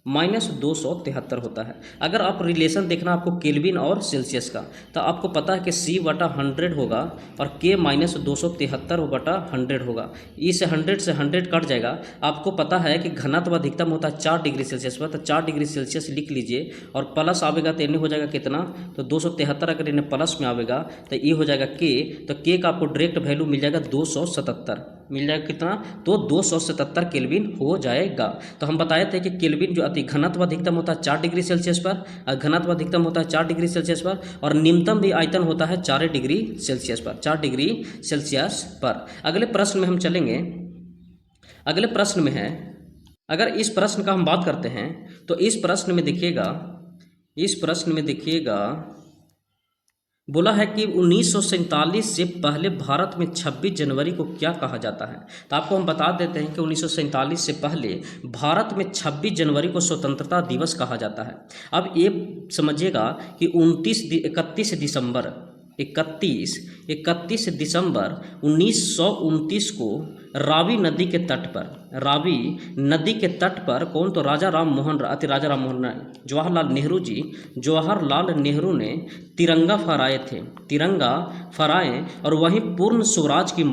-273 होता है। अगर आप रिलेशन देखना आपको केल्विन और सेल्सियस का, तो आपको पता है कि C/100 होगा और K -273/100 होगा। इस 100 से 100 कट जाएगा। आपको पता है कि घनत्व अधिकतम होता है 4 डिग्री सेल्सियस पर, तो 4 डिग्री सेल्सियस लिख लीजिए और प्लस आवेगा तो इन्हें हो जाएगा कितना, तो 273 अगर इन्हें प्लस में आवेगा तो ये हो जाएगा K, तो K का आपको डायरेक्ट वैल्यू मिल जाएगा 277, मिल जाएगा कितना, तो 277 केल्विन हो जाएगा। तो हम बताए थे कि केल्विन जो अति घनत्व अधिकतम होता है 4 डिग्री सेल्सियस पर, घनत्व अधिकतम होता है 4 डिग्री सेल्सियस पर, और न्यूनतम भी आयतन होता है 4 डिग्री सेल्सियस पर, 4 डिग्री सेल्सियस पर। अगले प्रश्न में हम चलेंगे। अगले प्रश्न में है, अगर इस प्रश्न का हम बात करते हैं तो इस प्रश्न में देखिएगा, बोला है कि 1947 से पहले भारत में 26 जनवरी को क्या कहा जाता है। तो आपको हम बता देते हैं कि 1947 से पहले भारत में 26 जनवरी को स्वतंत्रता दिवस कहा जाता है। अब ये समझिएगा कि 31 दिसंबर 1929 को रावी नदी के तट पर कौन, तो जवाहरलाल नेहरू ने तिरंगा फहराए और वहीं पूर्ण स्वराज की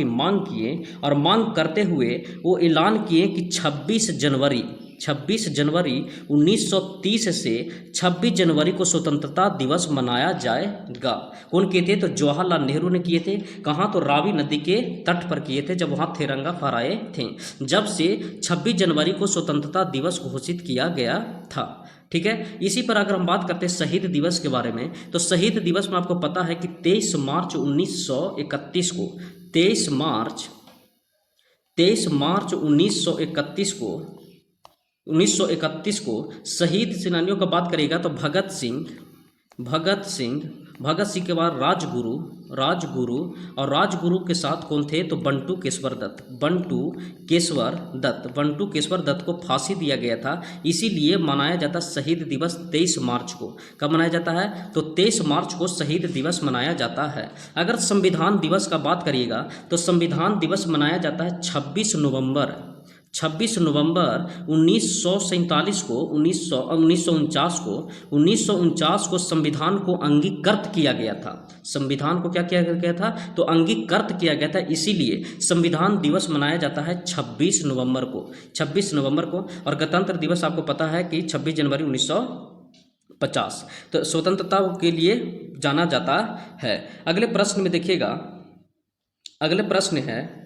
मांग किए और मांग करते हुए वो ऐलान किए कि 26 जनवरी 1930 से 26 जनवरी को स्वतंत्रता दिवस मनाया जाएगा। कौन किए थे, तो जवाहरलाल नेहरू ने किए थे। कहाँ, तो रावी नदी के तट पर किए थे, जब वहाँ तिरंगा फहराए थे, जब से 26 जनवरी को स्वतंत्रता दिवस घोषित किया गया था। ठीक है। इसी पर अगर हम बात करते हैं शहीद दिवस के बारे में, तो शहीद दिवस में आपको पता है कि 23 मार्च 1931 को शहीद सेनानियों का बात करेगा तो भगत सिंह के बाद राजगुरु और राजगुरु के साथ कौन थे, तो बंटू केशवर दत्त को फांसी दिया गया था। इसीलिए मनाया जाता शहीद दिवस 23 मार्च को। कब मनाया जाता है, तो 23 मार्च को शहीद दिवस मनाया जाता है। अगर संविधान दिवस का बात करिएगा तो संविधान दिवस मनाया जाता है 26 नवंबर 1949 को 1949 को संविधान को अंगीकृत किया गया था। संविधान को क्या किया गया था, तो अंगीकृत किया गया था। इसीलिए संविधान दिवस मनाया जाता है 26 नवंबर को। और गणतंत्र दिवस आपको पता है कि 26 जनवरी 1950, तो स्वतंत्रता के लिए जाना जाता है। अगले प्रश्न में देखिएगा, अगले प्रश्न है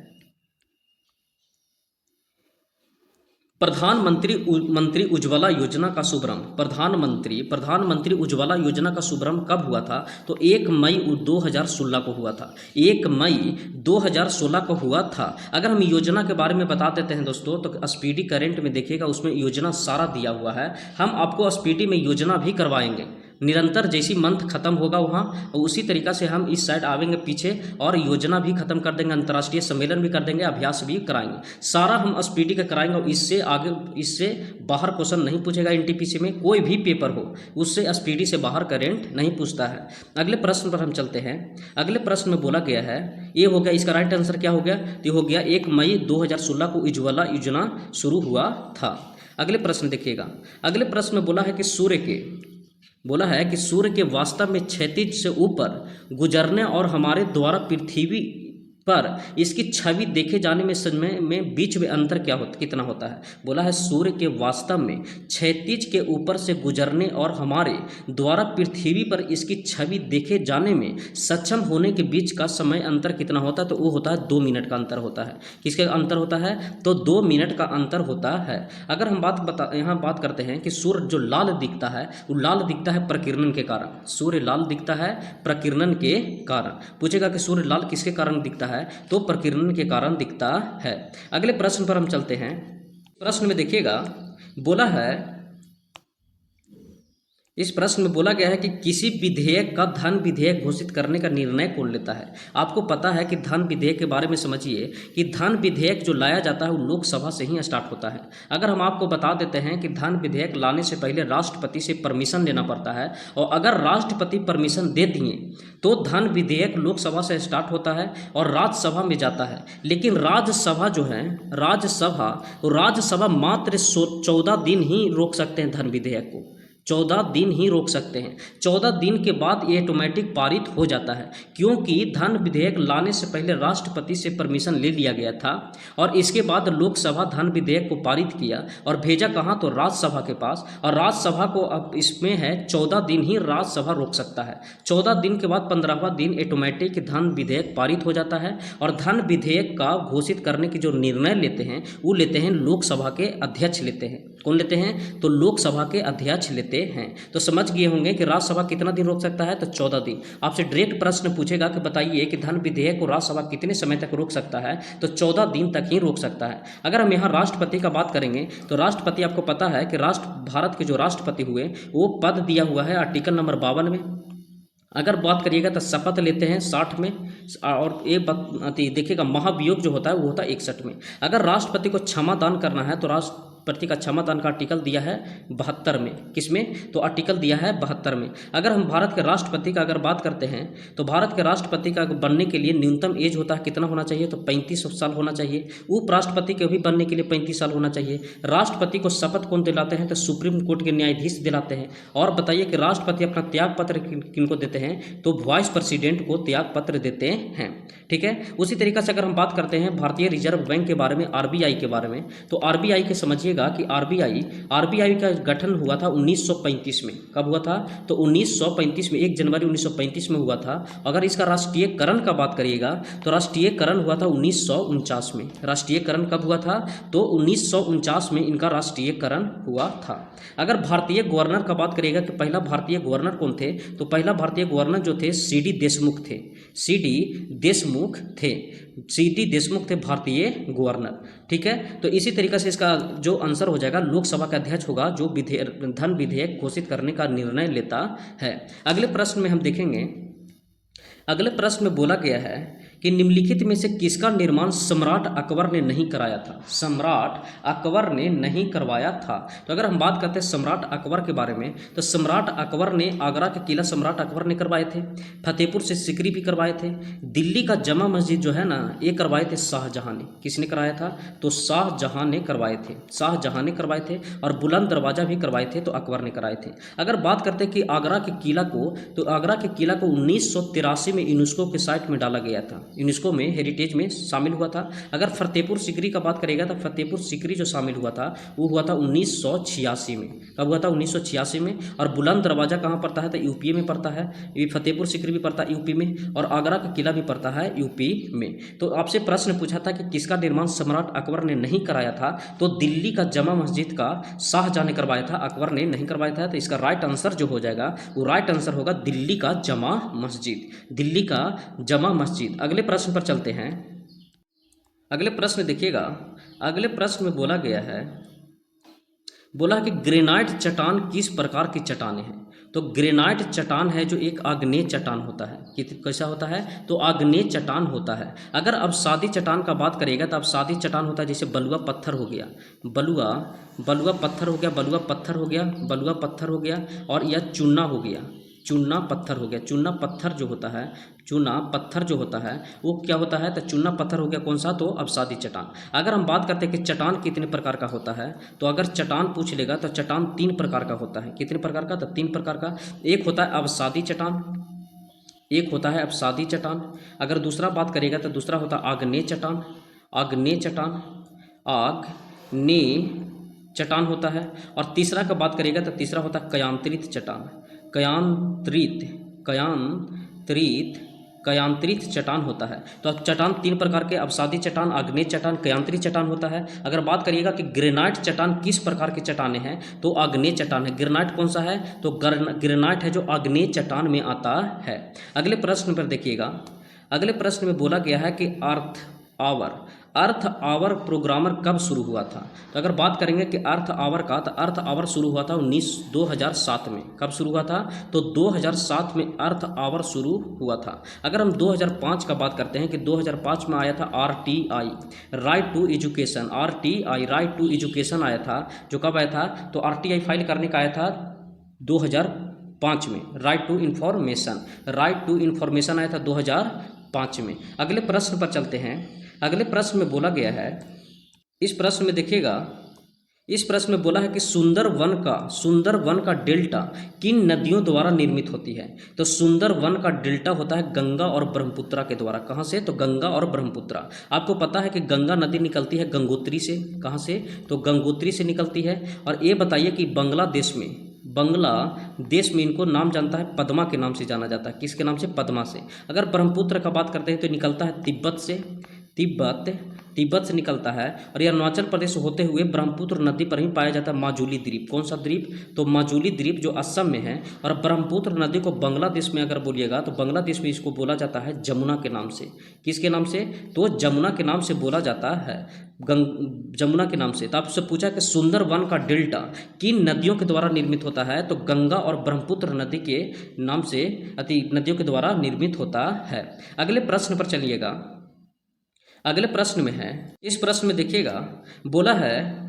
प्रधानमंत्री उज्ज्वला योजना का शुभारंभ, प्रधानमंत्री उज्ज्वला योजना का शुभारंभ कब हुआ था, तो 1 मई 2016 को हुआ था। 1 मई 2016 को हुआ था। अगर हम योजना के बारे में बता देते हैं दोस्तों, तो स्पीडी करंट में देखिएगा, उसमें योजना सारा दिया हुआ है। हम आपको स्पीडी में योजना भी करवाएंगे निरंतर, जैसी मंथ खत्म होगा वहाँ, और उसी तरीक़ा से हम इस साइड आवेंगे पीछे और योजना भी खत्म कर देंगे, अंतर्राष्ट्रीय सम्मेलन भी कर देंगे, अभ्यास भी कराएंगे। सारा हम स्पीडी का कराएंगे और इससे आगे, इससे बाहर क्वेश्चन नहीं पूछेगा। एनटीपीसी में कोई भी पेपर हो, उससे स्पीडी से बाहर करंट नहीं पूछता है। अगले प्रश्न पर हम चलते हैं। अगले प्रश्न में बोला गया है, ये हो गया, इसका राइट आंसर क्या हो गया, ये हो गया 1 मई 2016 को उज्ज्वला योजना शुरू हुआ था। अगले प्रश्न देखिएगा। अगले प्रश्न में बोला है कि सूर्य के वास्तव में क्षैतिज से ऊपर गुजरने और हमारे द्वारा पृथ्वी पर इसकी छवि देखे जाने में समय में बीच में अंतर कितना होता है। बोला है सूर्य के वास्तव में क्षैतिज के ऊपर से गुजरने और हमारे द्वारा पृथ्वी पर इसकी छवि देखे जाने में सक्षम होने के बीच का समय अंतर कितना होता है, तो वो होता है 2 मिनट का अंतर होता है। किसका अंतर होता है, तो 2 मिनट का अंतर होता है। अगर हम यहाँ बात करते हैं कि सूर्य जो लाल दिखता है, वो लाल दिखता है प्रकीर्णन के कारण। सूर्य लाल दिखता है प्रकीर्णन के कारण। पूछेगा कि सूर्य लाल किसके कारण दिखता है, तो प्रकीर्णन के कारण दिखता है। अगले प्रश्न पर हम चलते हैं। प्रश्न में देखिएगा, बोला है इस प्रश्न में बोला गया है कि किसी विधेयक का धन विधेयक घोषित करने का निर्णय कौन लेता है। आपको पता है कि धन विधेयक के बारे में समझिए कि धन विधेयक जो लाया जाता है वो लोकसभा से ही स्टार्ट होता है। अगर हम आपको बता देते हैं कि धन विधेयक लाने से पहले राष्ट्रपति से परमिशन लेना पड़ता है, और अगर राष्ट्रपति परमिशन दे दिए तो धन विधेयक लोकसभा से स्टार्ट होता है और राज्यसभा में जाता है। लेकिन राज्यसभा जो है, राज्यसभा मात्र 14 दिन ही रोक सकते हैं धन विधेयक को, 14 दिन ही रोक सकते हैं। 14 दिन के बाद ये ऑटोमेटिक पारित हो जाता है, क्योंकि धन विधेयक लाने से पहले राष्ट्रपति से परमिशन ले लिया गया था और इसके बाद लोकसभा धन विधेयक को पारित किया और भेजा कहाँ, तो राज्यसभा के पास। और राज्यसभा को अब इसमें है 14 दिन ही राज्यसभा रोक सकता है। 14 दिन के बाद 15वां दिन ऑटोमेटिक धन विधेयक पारित हो जाता है और धन विधेयक का घोषित करने की जो निर्णय लेते हैं वो लेते हैं लोकसभा के अध्यक्ष लेते हैं। कौन लेते हैं, तो लोकसभा के अध्यक्ष लेते हैं। तो समझ गए होंगे कि राज्यसभा कितना दिन रोक सकता है, तो 14 दिन। आपसे डायरेक्ट प्रश्न पूछेगा कि बताइए कि धन विधेयक को राज्यसभा कितने समय तक रोक सकता है, तो 14 दिन तक ही रोक सकता है। अगर हम यहाँ राष्ट्रपति का बात करेंगे तो राष्ट्रपति, आपको पता है कि भारत के जो राष्ट्रपति हुए वो पद दिया हुआ है आर्टिकल नंबर 52 में। अगर बात करिएगा तो शपथ लेते हैं 60 में, और ये देखिएगा महाभियोग जो होता है वो होता है 61 में। अगर राष्ट्रपति को क्षमा दान करना है तो राष्ट्रपति का क्षमा दान का आर्टिकल दिया है 72 में। किसमें, तो आर्टिकल दिया है 72 में। अगर हम भारत के राष्ट्रपति का अगर बात करते हैं तो भारत के राष्ट्रपति का बनने के लिए न्यूनतम एज होता है कितना होना चाहिए, तो 35 साल होना चाहिए। उपराष्ट्रपति के भी बनने के लिए 35 साल होना चाहिए। राष्ट्रपति को शपथ कौन दिलाते हैं, तो सुप्रीम कोर्ट के न्यायाधीश दिलाते हैं। और बताइए कि राष्ट्रपति अपना त्याग पत्र किनको देते हैं, तो वाइस प्रेसिडेंट को त्याग पत्र देते हैं। ठीक है। उसी तरीके से अगर हम बात करते हैं भारतीय रिजर्व बैंक के बारे में, आरबीआई के बारे में, तो आरबीआई के समझिएगा कि आरबीआई का गठन हुआ था 1935 में। कब हुआ था, तो 1935 में, 1 जनवरी 1935 में हुआ था। अगर इसका राष्ट्रीयकरण का बात करिएगा तो राष्ट्रीयकरण हुआ था 1949 में। राष्ट्रीयकरण कब हुआ था, तो 1949 में इनका राष्ट्रीयकरण हुआ था। अगर भारतीय गवर्नर का बात करिएगा कि पहला भारतीय गवर्नर कौन थे, तो पहला भारतीय गवर्नर जो थे सीडी देशमुख थे। सीडी देशमुख थे भारतीय गवर्नर। ठीक है। तो इसी तरीके से इसका जो आंसर हो जाएगा, लोकसभा का अध्यक्ष होगा जो धन विधेयक घोषित करने का निर्णय लेता है। अगले प्रश्न में हम देखेंगे, अगले प्रश्न में बोला गया है कि निम्नलिखित में से किसका निर्माण सम्राट अकबर ने नहीं कराया था। सम्राट अकबर ने नहीं करवाया था। तो अगर हम बात करते हैं सम्राट अकबर के बारे में, तो सम्राट अकबर ने आगरा का किला सम्राट अकबर ने करवाए थे, फतेहपुर से सिकरी भी करवाए थे, दिल्ली का जमा मस्जिद जो है ना ये करवाए थे शाहजहां ने। किसने कराया था, तो शाहजहां ने करवाए थे। शाहजहां ने करवाए थे। और बुलंद दरवाजा भी करवाए थे, तो अकबर ने कराए थे। अगर बात करते हैं कि आगरा के किला को, तो आगरा के किला को 1983 में यूनेस्को के साइट में डाला गया था, यूनेस्को में हेरिटेज में शामिल हुआ था। अगर फतेहपुर सिकरी का बात करेगा तो फतेहपुर सिकरी जो शामिल हुआ था वो हुआ था 1986 में। कब हुआ था, 1986 में। और बुलंद दरवाजा कहाँ पड़ता है, तो यूपी में पड़ता है। ये फतेहपुर सिकरी भी पड़ता है यूपी में, और आगरा का किला भी पड़ता है यूपी में। तो आपसे प्रश्न पूछा था कि किसका निर्माण सम्राट अकबर ने नहीं कराया था, तो दिल्ली का जमा मस्जिद का शाहजहां ने करवाया था, अकबर ने नहीं करवाया था। तो इसका राइट आंसर जो हो जाएगा वो राइट आंसर होगा दिल्ली का जमा मस्जिद, दिल्ली का जमा मस्जिद। अगले प्रश्न पर चलते हैं। अगले प्रश्न देखिएगा, अगले प्रश्न में बोला गया है, बोला कि ग्रेनाइट चट्टान किस प्रकार की चट्टानें हैं। तो ग्रेनाइट चट्टान है जो एक आग्नेय चट्टान होता है। कैसा होता है, तो आग्नेय चट्टान होता है। अगर अब सादी चट्टान का बात करेगा तो अब सादी चट्टान होता है जैसे बलुआ पत्थर हो गया, बलुआ पत्थर हो गया, बलुआ पत्थर हो गया, बलुआ पत्थर हो गया, और यह चूना हो गया, चूना पत्थर हो गया। चूना पत्थर जो होता है, चूना पत्थर जो होता है वो क्या होता है, तो चूना पत्थर हो गया कौन सा, तो अवसादी चट्टान। अगर हम बात करते हैं कि चट्टान कितने प्रकार का होता है, तो अगर चट्टान पूछ लेगा तो चट्टान 3 प्रकार का होता है। कितने प्रकार का, तो 3 प्रकार का। एक होता है अवसादी चट्टान, एक होता है अवसादी चट्टान। अगर दूसरा बात करेगा तो दूसरा होता है आग्नेय चट्टान, आग्नेय चट्टान, आग्नेय चट्टान होता है। और तीसरा का बात करेगा तो तीसरा होता है कयांतरित चट्टान, कयांतरित चट्टान होता है। तो अब चट्टान 3 प्रकार के, अवसादी चट्टान, आग्नेय चट्टान, कयांतरित चट्टान होता है। अगर बात करिएगा कि ग्रेनाइट चट्टान किस प्रकार की चट्टानें हैं, तो आग्नेय चट्टान है। ग्रेनाइट कौन सा है, तो ग्रेनाइट है जो आग्नेय चट्टान में आता है। अगले प्रश्न पर देखिएगा, अगले प्रश्न में बोला गया है कि अर्थ अर्थ आवर प्रोग्रामर कब शुरू हुआ था? तो अगर बात करेंगे कि अर्थ आवर का, तो अर्थ आवर शुरू हुआ था 2007 में। कब शुरू हुआ था? तो 2007 में अर्थ आवर शुरू हुआ था। अगर हम 2005 का बात करते हैं कि 2005 में आया था RTI, right to education, RTI right to education आया था, जो कब आया था? तो RTI फाइल करने का आया था 2005 में। Right to information, right to information आया था 2005 में। अगले प्रश्न पर चलते हैं। अगले प्रश्न में बोला गया है, इस प्रश्न में देखिएगा, इस प्रश्न में बोला है कि सुंदरवन का डेल्टा किन नदियों द्वारा निर्मित होती है? तो सुंदरवन का डेल्टा होता है गंगा और ब्रह्मपुत्रा के द्वारा। कहाँ से? तो गंगा और ब्रह्मपुत्रा। आपको पता है कि गंगा नदी निकलती है गंगोत्री से। कहाँ से? तो गंगोत्री से निकलती है। और ये बताइए कि बांग्लादेश में इनको नाम जानता है, पद्मा के नाम से जाना जाता है। किसके नाम से? पद्मा से। अगर ब्रह्मपुत्र का बात करते हैं तो निकलता है तिब्बत से निकलता है। और यह अरुणाचल प्रदेश होते हुए ब्रह्मपुत्र नदी पर ही पाया जाता है माजुली द्वीप। कौन सा द्वीप? तो माजुली द्वीप, जो असम में है। और ब्रह्मपुत्र नदी को बांग्लादेश में अगर बोलिएगा तो बांग्लादेश में इसको बोला जाता है जमुना के नाम से। किसके नाम से? तो जमुना के नाम से बोला जाता है, जमुना के नाम से। तो आपसे पूछा कि सुंदरवन का डेल्टा किन नदियों के द्वारा निर्मित होता है? तो गंगा और ब्रह्मपुत्र नदी के नाम से नदियों के द्वारा निर्मित होता है। अगले प्रश्न पर चलिएगा। अगले प्रश्न में है, इस प्रश्न में देखिएगा, बोला है,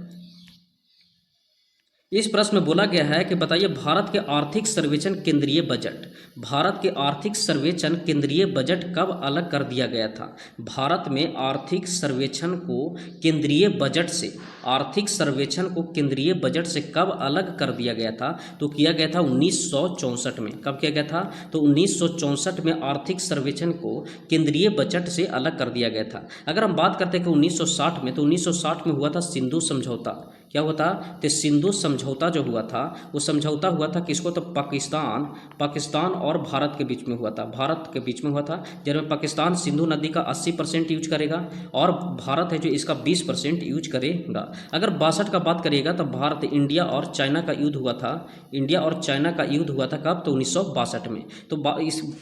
इस प्रश्न में बोला गया है कि बताइए भारत के आर्थिक सर्वेक्षण केंद्रीय बजट, भारत के आर्थिक सर्वेक्षण केंद्रीय बजट कब अलग कर दिया गया था? भारत में आर्थिक सर्वेक्षण को केंद्रीय बजट से, आर्थिक सर्वेक्षण को केंद्रीय बजट से कब अलग कर दिया गया था? तो किया गया था 1964 में। कब किया गया था? तो 1964 में आर्थिक सर्वेक्षण को केंद्रीय बजट से अलग कर दिया गया था। अगर हम बात करते हैं कि 1960 में, तो 1960 में हुआ था सिंधु समझौता। क्या हुआ था? तो सिंधु समझौता जो हुआ था, वो समझौता हुआ था किसको? तो पाकिस्तान और भारत के बीच में हुआ था। भारत के बीच में हुआ था, जिसमें पाकिस्तान सिंधु नदी का 80% यूज करेगा और भारत है जो इसका 20% यूज करेगा। अगर 62 का बात करिएगा तो भारत, इंडिया और चाइना का युद्ध हुआ था। इंडिया और चाइना का युद्ध हुआ था कब? तो 1962 में। तो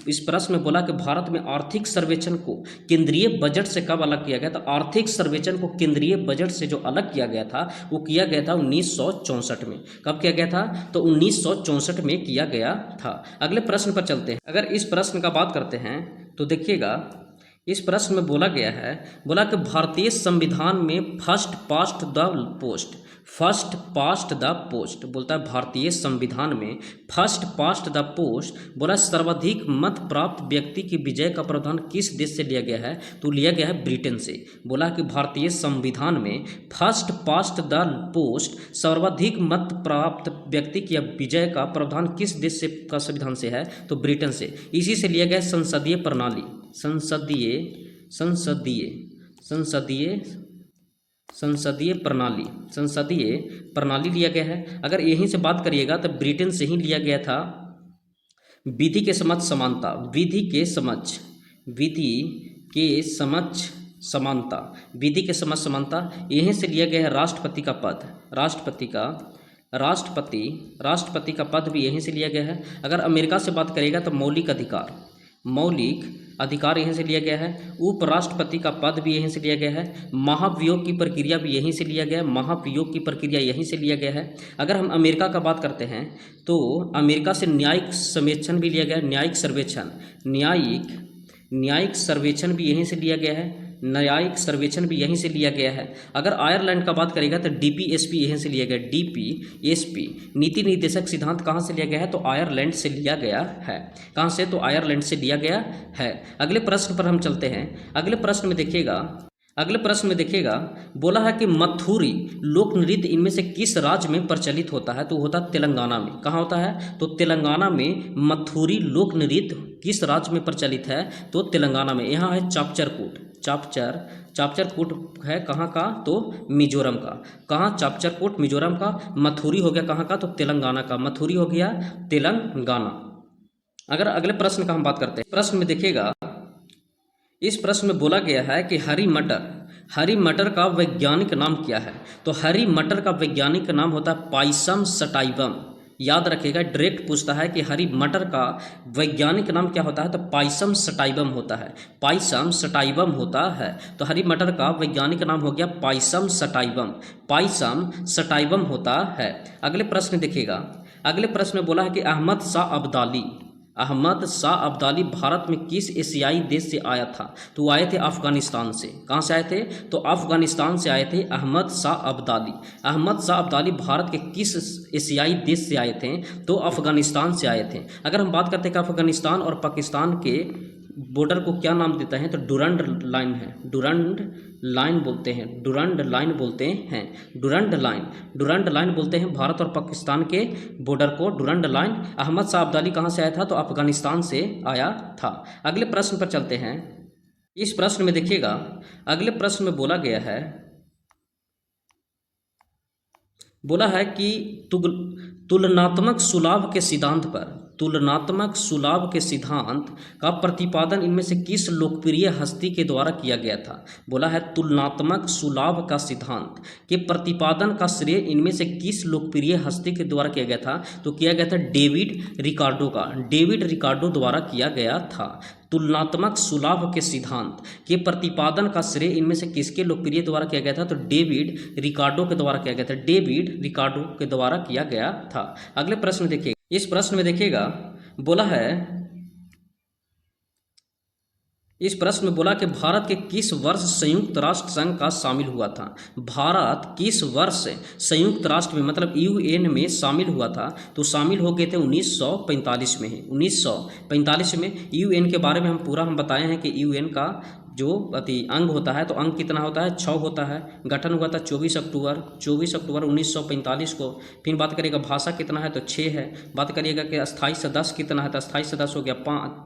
इस प्रश्न में बोला कि भारत में आर्थिक सर्वेक्षण को केंद्रीय बजट से कब अलग किया गया? तो आर्थिक सर्वेक्षण को केंद्रीय बजट से जो अलग किया गया था वो किया गया था 1964 में। कब किया गया था? तो 1964 में किया गया था। अगले प्रश्न पर चलते हैं। अगर इस प्रश्न का बात करते हैं तो देखिएगा, इस प्रश्न में बोला गया है, बोला कि भारतीय संविधान में फर्स्ट पास्ट द पोस्ट बोलता है, भारतीय संविधान में फर्स्ट पास्ट द पोस्ट बोला सर्वाधिक मत प्राप्त व्यक्ति की विजय का प्रावधान किस देश से लिया गया है? तो लिया गया है ब्रिटेन से। बोला कि भारतीय संविधान में फर्स्ट पास्ट द पोस्ट सर्वाधिक मत प्राप्त व्यक्ति की विजय का प्रावधान किस देश से का संविधान से है? तो ब्रिटेन से। इसी से लिया गया संसदीय प्रणाली, संसदीय प्रणाली लिया गया है। अगर यहीं से बात करिएगा तो ब्रिटेन से ही लिया गया था विधि के समक्ष समानता, यहीं से लिया गया है राष्ट्रपति का पद, राष्ट्रपति का पद भी यहीं से लिया गया है। अगर अमेरिका से बात करेगा तो मौलिक अधिकार यहीं से लिया गया है। उपराष्ट्रपति का पद भी यहीं से लिया गया है। महाभियोग की प्रक्रिया भी यहीं से लिया गया है, अगर हम अमेरिका का बात करते हैं तो अमेरिका से न्यायिक सर्वेक्षण भी लिया गया है। न्यायिक सर्वेक्षण भी यहीं से लिया गया है। अगर आयरलैंड का बात करेगा तो DPSP यहीं से लिया गया। DPSP नीति निर्देशक सिद्धांत कहाँ से लिया गया है? तो आयरलैंड से लिया गया है। कहाँ से? तो आयरलैंड से लिया गया है। अगले प्रश्न पर हम चलते हैं। अगले प्रश्न में देखिएगा, बोला है कि मथुरी लोक नृत्य इनमें से किस राज्य में प्रचलित होता है? तो होता है तेलंगाना में। कहाँ होता है? तो तेलंगाना में मथुरी लोक नृत्य किस राज्य में प्रचलित है? तो तेलंगाना में। यहाँ है चापचरकूट है कहाँ का? तो मिजोरम का। कहाँ? चापचरकूट मिजोरम का। मथुरी हो गया कहाँ का? तो तेलंगाना का। मथुरी हो गया तेलंगाना। अगर अगले प्रश्न का हम बात करते हैं, प्रश्न में देखिएगा, इस प्रश्न में बोला गया है कि हरी मटर का वैज्ञानिक नाम क्या है? तो हरी मटर का वैज्ञानिक नाम होता है पाइसम सटाइवम। याद रखिएगा, डायरेक्ट पूछता है कि हरी मटर का वैज्ञानिक नाम क्या होता है, तो पाइसम सटाइवम होता है, पाइसम सटाइवम होता है। तो हरी मटर का वैज्ञानिक नाम हो गया पाइसम सटाइवम, पाइसम सटाइवम होता है। अगले प्रश्न देखिएगा, अगले प्रश्न में बोला है कि अहमद शाह अब्दाली, अहमद शाह अब्दाली भारत में किस एशियाई देश से आया था, तो वो आए थे अफगानिस्तान से। कहाँ से आए थे, तो अफगानिस्तान से आए थे अहमद शाह अब्दाली। अहमद शाह अब्दाली भारत के किस एशियाई देश से आए थे, तो अफगानिस्तान से आए थे। अगर हम बात करते हैं कि अफगानिस्तान और पाकिस्तान के बॉर्डर को क्या नाम देता है, तो डुरंड लाइन है, डुरंड लाइन बोलते हैं, डुरंड लाइन बोलते हैं, डुरंड लाइन, डुरंड लाइन बोलते हैं भारत और पाकिस्तान के बॉर्डर को डुरंड लाइन। अहमद शाह अब्दाली कहाँ से आया था, तो अफगानिस्तान से आया था। अगले प्रश्न पर चलते हैं। इस प्रश्न में देखिएगा, अगले प्रश्न में बोला गया है, बोला है कि तुलनात्मक सुलाभ के सिद्धांत पर, तुलनात्मक सुलाभ के सिद्धांत का प्रतिपादन इनमें से किस लोकप्रिय हस्ती के द्वारा किया गया था। बोला है तुलनात्मक सुलाभ का सिद्धांत के प्रतिपादन का श्रेय इनमें से किस लोकप्रिय हस्ती के द्वारा किया गया था, तो किया गया था डेविड रिकार्डो का, डेविड रिकार्डो द्वारा किया गया था। तुलनात्मक सुलाभ के सिद्धांत के प्रतिपादन का श्रेय इनमें से किसके लोकप्रिय द्वारा किया गया था, तो डेविड रिकार्डो के द्वारा किया गया था, डेविड रिकार्डो के द्वारा किया गया था। अगले प्रश्न देखिए, इस प्रश्न में देखिएगा, बोला है, इस प्रश्न में बोला कि भारत के किस वर्ष संयुक्त राष्ट्र संघ का शामिल हुआ था। भारत किस वर्ष संयुक्त राष्ट्र में, मतलब यूएन में शामिल हुआ था, तो शामिल हो गए थे 1945 में ही, 1945 में। यूएन के बारे में हम बताए हैं कि यूएन का जो अंग होता है, तो अंग कितना होता है, 6 होता है। गठन हुआ था 24 अक्टूबर 1945 को। फिर बात करिएगा भाषा कितना है, तो 6 है। बात करिएगा कि अस्थायी सदस्य कितना है, तो अस्थायी सदस्य हो गया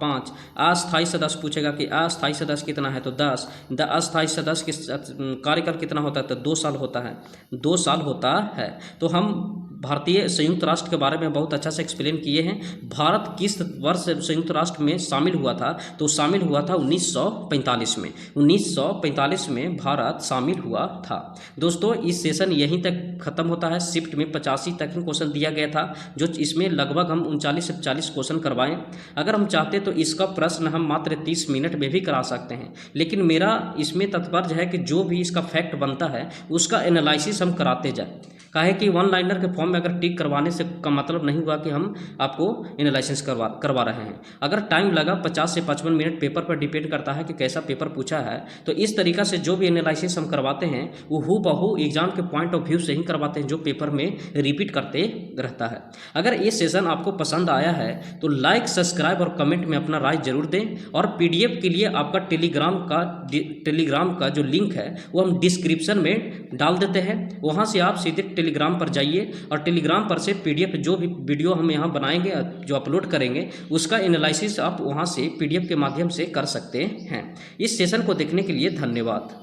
5। अस्थायी सदस्य पूछेगा कि अस्थायी सदस्य कितना है, तो 10। अस्थायी सदस्य के कार्यकाल कितना होता है, तो 2 साल होता है, 2 साल होता है। तो हम भारतीय संयुक्त राष्ट्र के बारे में बहुत अच्छा से एक्सप्लेन किए हैं। भारत किस वर्ष संयुक्त राष्ट्र में शामिल हुआ था, तो शामिल हुआ था 1945 में, 1945 में भारत शामिल हुआ था। दोस्तों इस सेशन यहीं तक खत्म होता है। शिफ्ट में 85 तक ही क्वेश्चन दिया गया था, जो इसमें लगभग हम 39 से 40 क्वेश्चन करवाएं। अगर हम चाहते तो इसका प्रश्न हम मात्र 30 मिनट में भी करा सकते हैं, लेकिन मेरा इसमें तात्पर्य है कि जो भी इसका फैक्ट बनता है उसका एनालिसिस हम कराते जाए। काहे कि वन लाइनर के फॉर्म में अगर टिक करवाने से का मतलब नहीं हुआ कि हम आपको एनालिसिस करवा रहे हैं। अगर टाइम लगा 50 से 55 मिनट, पेपर पर डिपेंड करता है कि कैसा पेपर पूछा है। तो इस तरीक़ा से जो भी एनालिसिस हम करवाते हैं वो हूबहू एग्जाम के पॉइंट ऑफ व्यू से ही करवाते हैं, जो पेपर में रिपीट करते रहता है। अगर ये सेशन आपको पसंद आया है तो लाइक, सब्सक्राइब और कमेंट में अपना राय जरूर दें। और पीडीएफ के लिए आपका टेलीग्राम का जो लिंक है वो हम डिस्क्रिप्शन में डाल देते हैं। वहाँ से आप सीधे टेलीग्राम पर जाइए और टेलीग्राम पर से पीडीएफ जो भी वीडियो हम यहाँ बनाएंगे, जो अपलोड करेंगे, उसका एनालिसिस आप वहाँ से पीडीएफ के माध्यम से कर सकते हैं। इस सेशन को देखने के लिए धन्यवाद।